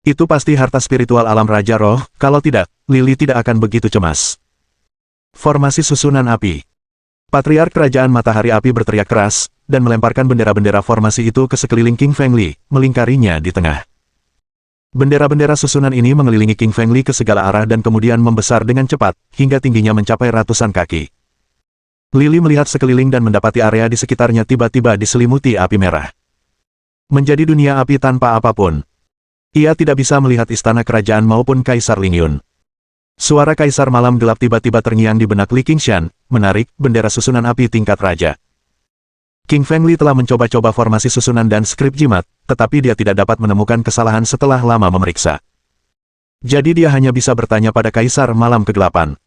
Itu pasti harta spiritual alam Raja Roh, kalau tidak, Lili tidak akan begitu cemas. Formasi susunan api. Patriark Kerajaan Matahari Api berteriak keras, dan melemparkan bendera-bendera formasi itu ke sekeliling King Feng Li, melingkarinya di tengah. Bendera-bendera susunan ini mengelilingi King Feng Li ke segala arah dan kemudian membesar dengan cepat, hingga tingginya mencapai ratusan kaki. Lili melihat sekeliling dan mendapati area di sekitarnya tiba-tiba diselimuti api merah. Menjadi dunia api tanpa apapun. Ia tidak bisa melihat istana kerajaan maupun Kaisar Lingyun. Suara Kaisar Malam Gelap tiba-tiba terngiang di benak Li Qingshan, menarik bendera susunan api tingkat raja. King Feng Li telah mencoba-coba formasi susunan dan skrip jimat, tetapi dia tidak dapat menemukan kesalahan setelah lama memeriksa. Jadi dia hanya bisa bertanya pada Kaisar Malam ke-8.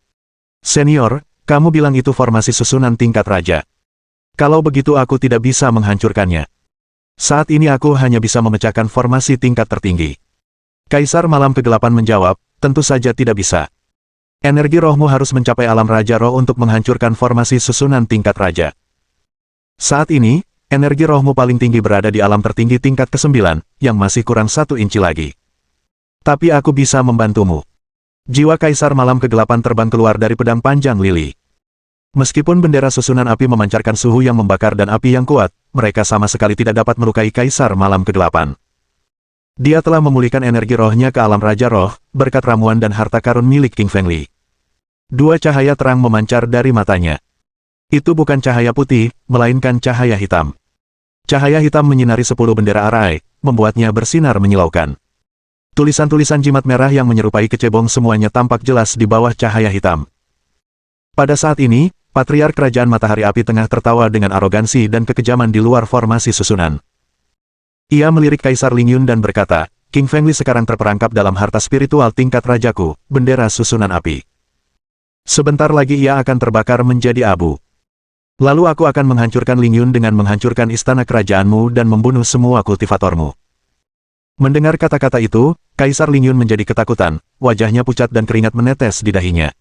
"Senior, kamu bilang itu formasi susunan tingkat raja. Kalau begitu aku tidak bisa menghancurkannya. Saat ini aku hanya bisa memecahkan formasi tingkat tertinggi." Kaisar Malam ke-8 menjawab, "Tentu saja tidak bisa. Energi rohmu harus mencapai alam Raja Roh untuk menghancurkan formasi susunan tingkat raja. Saat ini, energi rohmu paling tinggi berada di alam tertinggi tingkat ke-9, yang masih kurang 1 inci lagi. Tapi aku bisa membantumu. Jiwa Kaisar Malam Kegelapan terbang keluar dari pedang panjang Lily. Meskipun bendera susunan api memancarkan suhu yang membakar dan api yang kuat, mereka sama sekali tidak dapat melukai Kaisar Malam Kegelapan. Dia telah memulihkan energi rohnya ke alam Raja Roh, berkat ramuan dan harta karun milik King Fengli. Dua cahaya terang memancar dari matanya. Itu bukan cahaya putih, melainkan cahaya hitam. Cahaya hitam menyinari 10 bendera arai, membuatnya bersinar menyilaukan. Tulisan-tulisan jimat merah yang menyerupai kecebong semuanya tampak jelas di bawah cahaya hitam. Pada saat ini, Patriark Kerajaan Matahari Api tengah tertawa dengan arogansi dan kekejaman di luar formasi susunan. Ia melirik Kaisar Ling Yun dan berkata, King Fengli sekarang terperangkap dalam harta spiritual tingkat rajaku, bendera susunan api. Sebentar lagi ia akan terbakar menjadi abu. Lalu aku akan menghancurkan Ling Yun dengan menghancurkan istana kerajaanmu dan membunuh semua kultivatormu. Mendengar kata-kata itu, Kaisar Ling Yun menjadi ketakutan, wajahnya pucat dan keringat menetes di dahinya.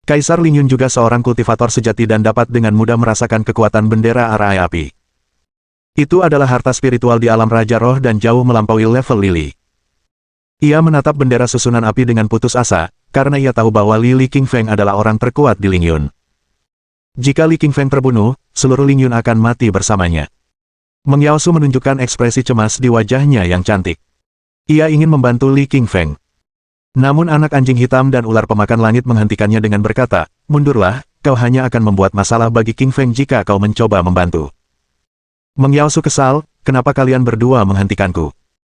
Kaisar Ling Yun juga seorang kultivator sejati dan dapat dengan mudah merasakan kekuatan bendera arai api. Itu adalah harta spiritual di alam Raja Roh dan jauh melampaui level Lily. Ia menatap bendera susunan api dengan putus asa, karena ia tahu bahwa Li King Feng adalah orang terkuat di Ling Yun. Jika Li King Feng terbunuh, seluruh Ling Yun akan mati bersamanya. Meng Yaosu menunjukkan ekspresi cemas di wajahnya yang cantik. Ia ingin membantu Li King Feng. Namun anak anjing hitam dan ular pemakan langit menghentikannya dengan berkata, mundurlah, kau hanya akan membuat masalah bagi King Feng jika kau mencoba membantu. Meng Yaosu kesal, kenapa kalian berdua menghentikanku?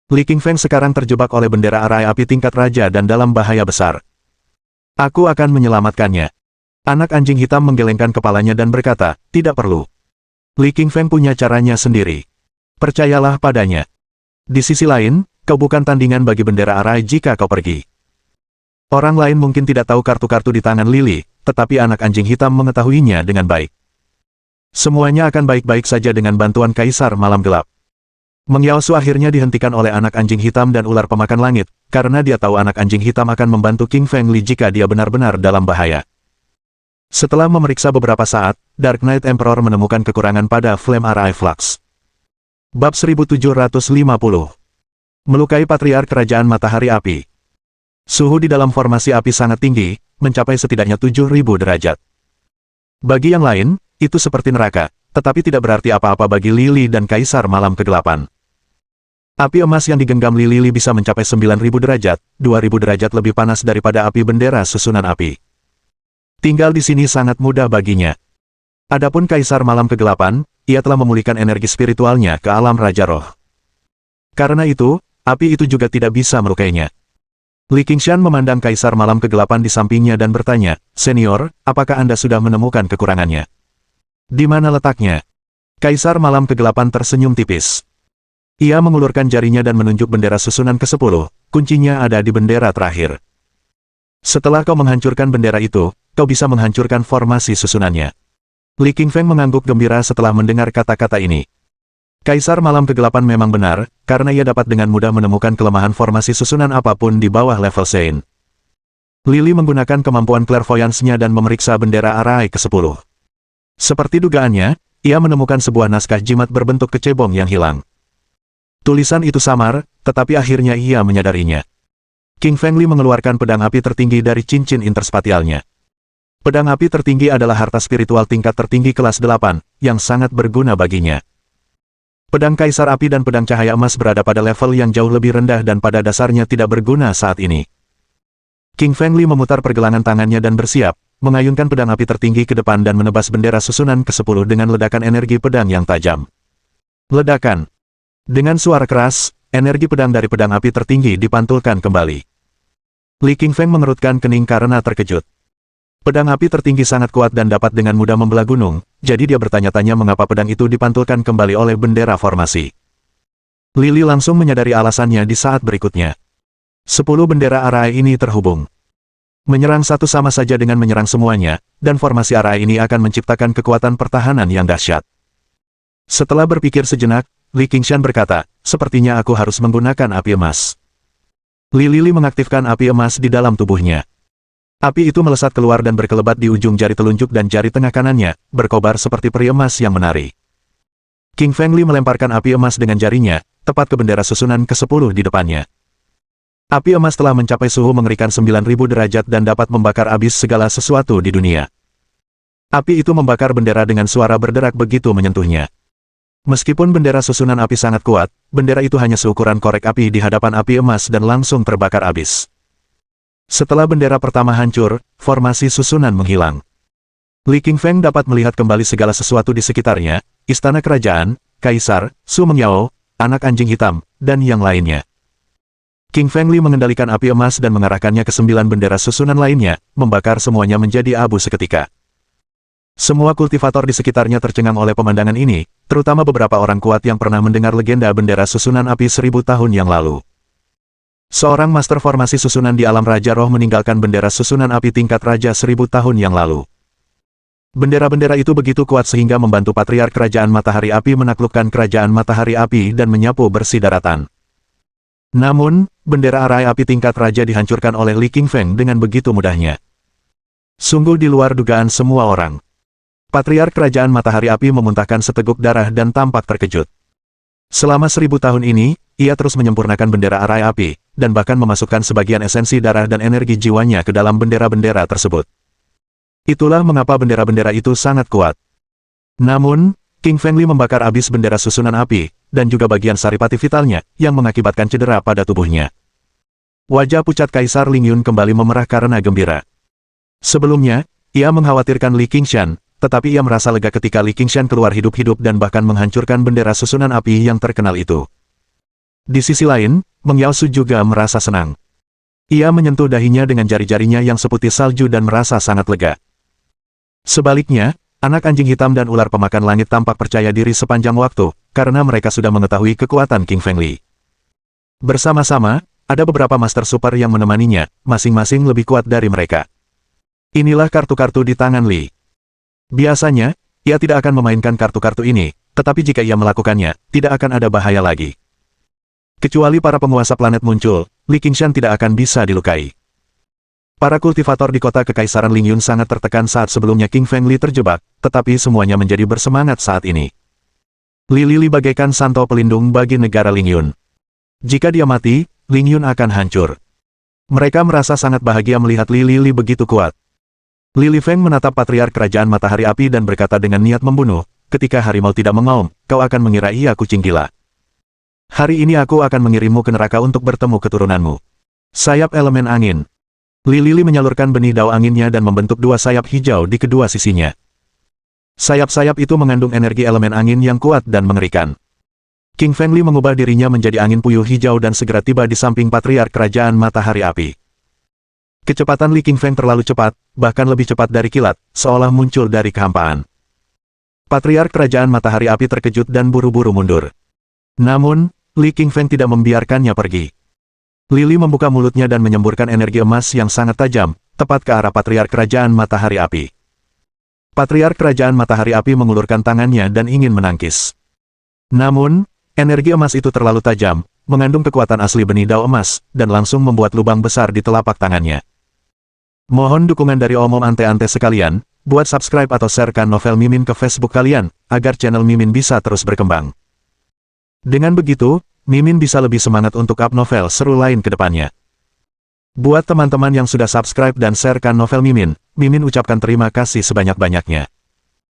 Li King Feng sekarang terjebak oleh bendera arai api tingkat raja dan dalam bahaya besar. Aku akan menyelamatkannya. Anak anjing hitam menggelengkan kepalanya dan berkata, tidak perlu. Li King Feng punya caranya sendiri. Percayalah padanya. Di sisi lain, kau bukan tandingan bagi bendera arai jika kau pergi. Orang lain mungkin tidak tahu kartu-kartu di tangan Lily, tetapi anak anjing hitam mengetahuinya dengan baik. Semuanya akan baik-baik saja dengan bantuan Kaisar Malam Gelap. Meng Yaosu akhirnya dihentikan oleh anak anjing hitam dan ular pemakan langit, karena dia tahu anak anjing hitam akan membantu King Feng Li jika dia benar-benar dalam bahaya. Setelah memeriksa beberapa saat, Dark Knight Emperor menemukan kekurangan pada Flame Arai Flux. Bab 1750. Melukai Patriark Kerajaan Matahari Api. Suhu di dalam formasi api sangat tinggi, mencapai setidaknya 7.000 derajat. Bagi yang lain, itu seperti neraka, tetapi tidak berarti apa-apa bagi Lily dan Kaisar Malam Kegelapan. Api emas yang digenggam Lily bisa mencapai 9.000 derajat, 2.000 derajat lebih panas daripada api bendera susunan api. Tinggal di sini sangat mudah baginya. Adapun Kaisar Malam Kegelapan, ia telah memulihkan energi spiritualnya ke alam Raja Roh. Karena itu, api itu juga tidak bisa melukainya. Li Qingshan memandang Kaisar Malam Kegelapan di sampingnya dan bertanya, Senior, apakah Anda sudah menemukan kekurangannya? Di mana letaknya? Kaisar Malam Kegelapan tersenyum tipis. Ia mengulurkan jarinya dan menunjuk bendera susunan ke-10, kuncinya ada di bendera terakhir. Setelah kau menghancurkan bendera itu, kau bisa menghancurkan formasi susunannya. Li King Feng mengangguk gembira setelah mendengar kata-kata ini. Kaisar Malam Kegelapan memang benar, karena ia dapat dengan mudah menemukan kelemahan formasi susunan apapun di bawah level Sein. Lily menggunakan kemampuan clairvoyance-nya dan memeriksa bendera arai ke-10. Seperti dugaannya, ia menemukan sebuah naskah jimat berbentuk kecebong yang hilang. Tulisan itu samar, tetapi akhirnya ia menyadarinya. King Feng Li mengeluarkan pedang api tertinggi dari cincin interspatialnya. Pedang api tertinggi adalah harta spiritual tingkat tertinggi kelas 8, yang sangat berguna baginya. Pedang Kaisar Api dan pedang cahaya emas berada pada level yang jauh lebih rendah dan pada dasarnya tidak berguna saat ini. King Feng Li memutar pergelangan tangannya dan bersiap, mengayunkan pedang api tertinggi ke depan dan menebas bendera susunan ke-10 dengan ledakan energi pedang yang tajam. Ledakan. Dengan suara keras, energi pedang dari pedang api tertinggi dipantulkan kembali. Li King Feng mengerutkan kening karena terkejut. Pedang api tertinggi sangat kuat dan dapat dengan mudah membelah gunung, jadi dia bertanya-tanya mengapa pedang itu dipantulkan kembali oleh bendera formasi. Lily langsung menyadari alasannya di saat berikutnya. 10 bendera arai ini terhubung. Menyerang satu sama saja dengan menyerang semuanya, dan formasi arai ini akan menciptakan kekuatan pertahanan yang dahsyat. Setelah berpikir sejenak, Li Qingshan berkata, sepertinya aku harus menggunakan api emas. Lily mengaktifkan api emas di dalam tubuhnya. Api itu melesat keluar dan berkelebat di ujung jari telunjuk dan jari tengah kanannya, berkobar seperti peri emas yang menari. King Feng Li melemparkan api emas dengan jarinya, tepat ke bendera susunan ke-10 di depannya. Api emas telah mencapai suhu mengerikan 9.000 derajat dan dapat membakar habis segala sesuatu di dunia. Api itu membakar bendera dengan suara berderak begitu menyentuhnya. Meskipun bendera susunan api sangat kuat, bendera itu hanya seukuran korek api di hadapan api emas dan langsung terbakar habis. Setelah bendera pertama hancur, formasi susunan menghilang. Li Qingfeng dapat melihat kembali segala sesuatu di sekitarnya, istana kerajaan, kaisar, Su Mengyao, anak anjing hitam, dan yang lainnya. King Feng Li mengendalikan api emas dan mengarahkannya ke 9 bendera susunan lainnya, membakar semuanya menjadi abu seketika. Semua kultivator di sekitarnya tercengang oleh pemandangan ini, terutama beberapa orang kuat yang pernah mendengar legenda bendera susunan api 1000 tahun yang lalu. Seorang master formasi susunan di alam Raja Roh meninggalkan bendera susunan api tingkat Raja 1000 tahun yang lalu. Bendera-bendera itu begitu kuat sehingga membantu Patriark Kerajaan Matahari Api menaklukkan Kerajaan Matahari Api dan menyapu bersih daratan. Namun, bendera arai api tingkat raja dihancurkan oleh Li Qingfeng dengan begitu mudahnya. Sungguh di luar dugaan semua orang. Patriark Kerajaan Matahari Api memuntahkan seteguk darah dan tampak terkejut. Selama 1000 tahun ini, ia terus menyempurnakan bendera arai api, dan bahkan memasukkan sebagian esensi darah dan energi jiwanya ke dalam bendera-bendera tersebut. Itulah mengapa bendera-bendera itu sangat kuat. Namun, King Feng Li membakar habis bendera susunan api, dan juga bagian saripati vitalnya, yang mengakibatkan cedera pada tubuhnya. Wajah pucat Kaisar Ling Yun kembali memerah karena gembira. Sebelumnya, ia mengkhawatirkan Li Qingshan, tetapi ia merasa lega ketika Li Qingshan keluar hidup-hidup dan bahkan menghancurkan bendera susunan api yang terkenal itu. Di sisi lain, Meng Yaosu juga merasa senang. Ia menyentuh dahinya dengan jari-jarinya yang seputih salju dan merasa sangat lega. Sebaliknya, anak anjing hitam dan ular pemakan langit tampak percaya diri sepanjang waktu, karena mereka sudah mengetahui kekuatan King Feng Li. Bersama-sama, ada beberapa master super yang menemaninya, masing-masing lebih kuat dari mereka. Inilah kartu-kartu di tangan Li. Biasanya, ia tidak akan memainkan kartu-kartu ini, tetapi jika ia melakukannya, tidak akan ada bahaya lagi. Kecuali para penguasa planet muncul, Li Qingshan tidak akan bisa dilukai. Para kultivator di kota Kekaisaran Ling Yun sangat tertekan saat sebelumnya King Feng Li terjebak, tetapi semuanya menjadi bersemangat saat ini. Li Li bagaikan santo pelindung bagi negara Ling Yun. Jika dia mati, Ling Yun akan hancur. Mereka merasa sangat bahagia melihat Li Li begitu kuat. Li Feng menatap Patriark Kerajaan Matahari Api dan berkata dengan niat membunuh, ketika harimau tidak mengaum, kau akan mengira ia kucing gila. Hari ini aku akan mengirimmu ke neraka untuk bertemu keturunanmu. Sayap elemen angin. Li menyalurkan benih dao anginnya dan membentuk 2 sayap hijau di kedua sisinya. Sayap-sayap itu mengandung energi elemen angin yang kuat dan mengerikan. King Feng Li mengubah dirinya menjadi angin puyuh hijau dan segera tiba di samping Patriark Kerajaan Matahari Api. Kecepatan Li King Feng terlalu cepat, bahkan lebih cepat dari kilat, seolah muncul dari kehampaan. Patriark Kerajaan Matahari Api terkejut dan buru-buru mundur. Namun, Li King Feng tidak membiarkannya pergi. Li membuka mulutnya dan menyemburkan energi emas yang sangat tajam, tepat ke arah Patriark Kerajaan Matahari Api. Patriark Kerajaan Matahari Api mengulurkan tangannya dan ingin menangkis. Namun, energi emas itu terlalu tajam, mengandung kekuatan asli benih dao emas, dan langsung membuat lubang besar di telapak tangannya. Mohon dukungan dari omom ante-ante sekalian, buat subscribe atau sharekan novel Mimin ke Facebook kalian, agar channel Mimin bisa terus berkembang. Dengan begitu, Mimin bisa lebih semangat untuk up novel seru lain ke depannya. Buat teman-teman yang sudah subscribe dan sharekan novel Mimin, Mimin ucapkan terima kasih sebanyak-banyaknya.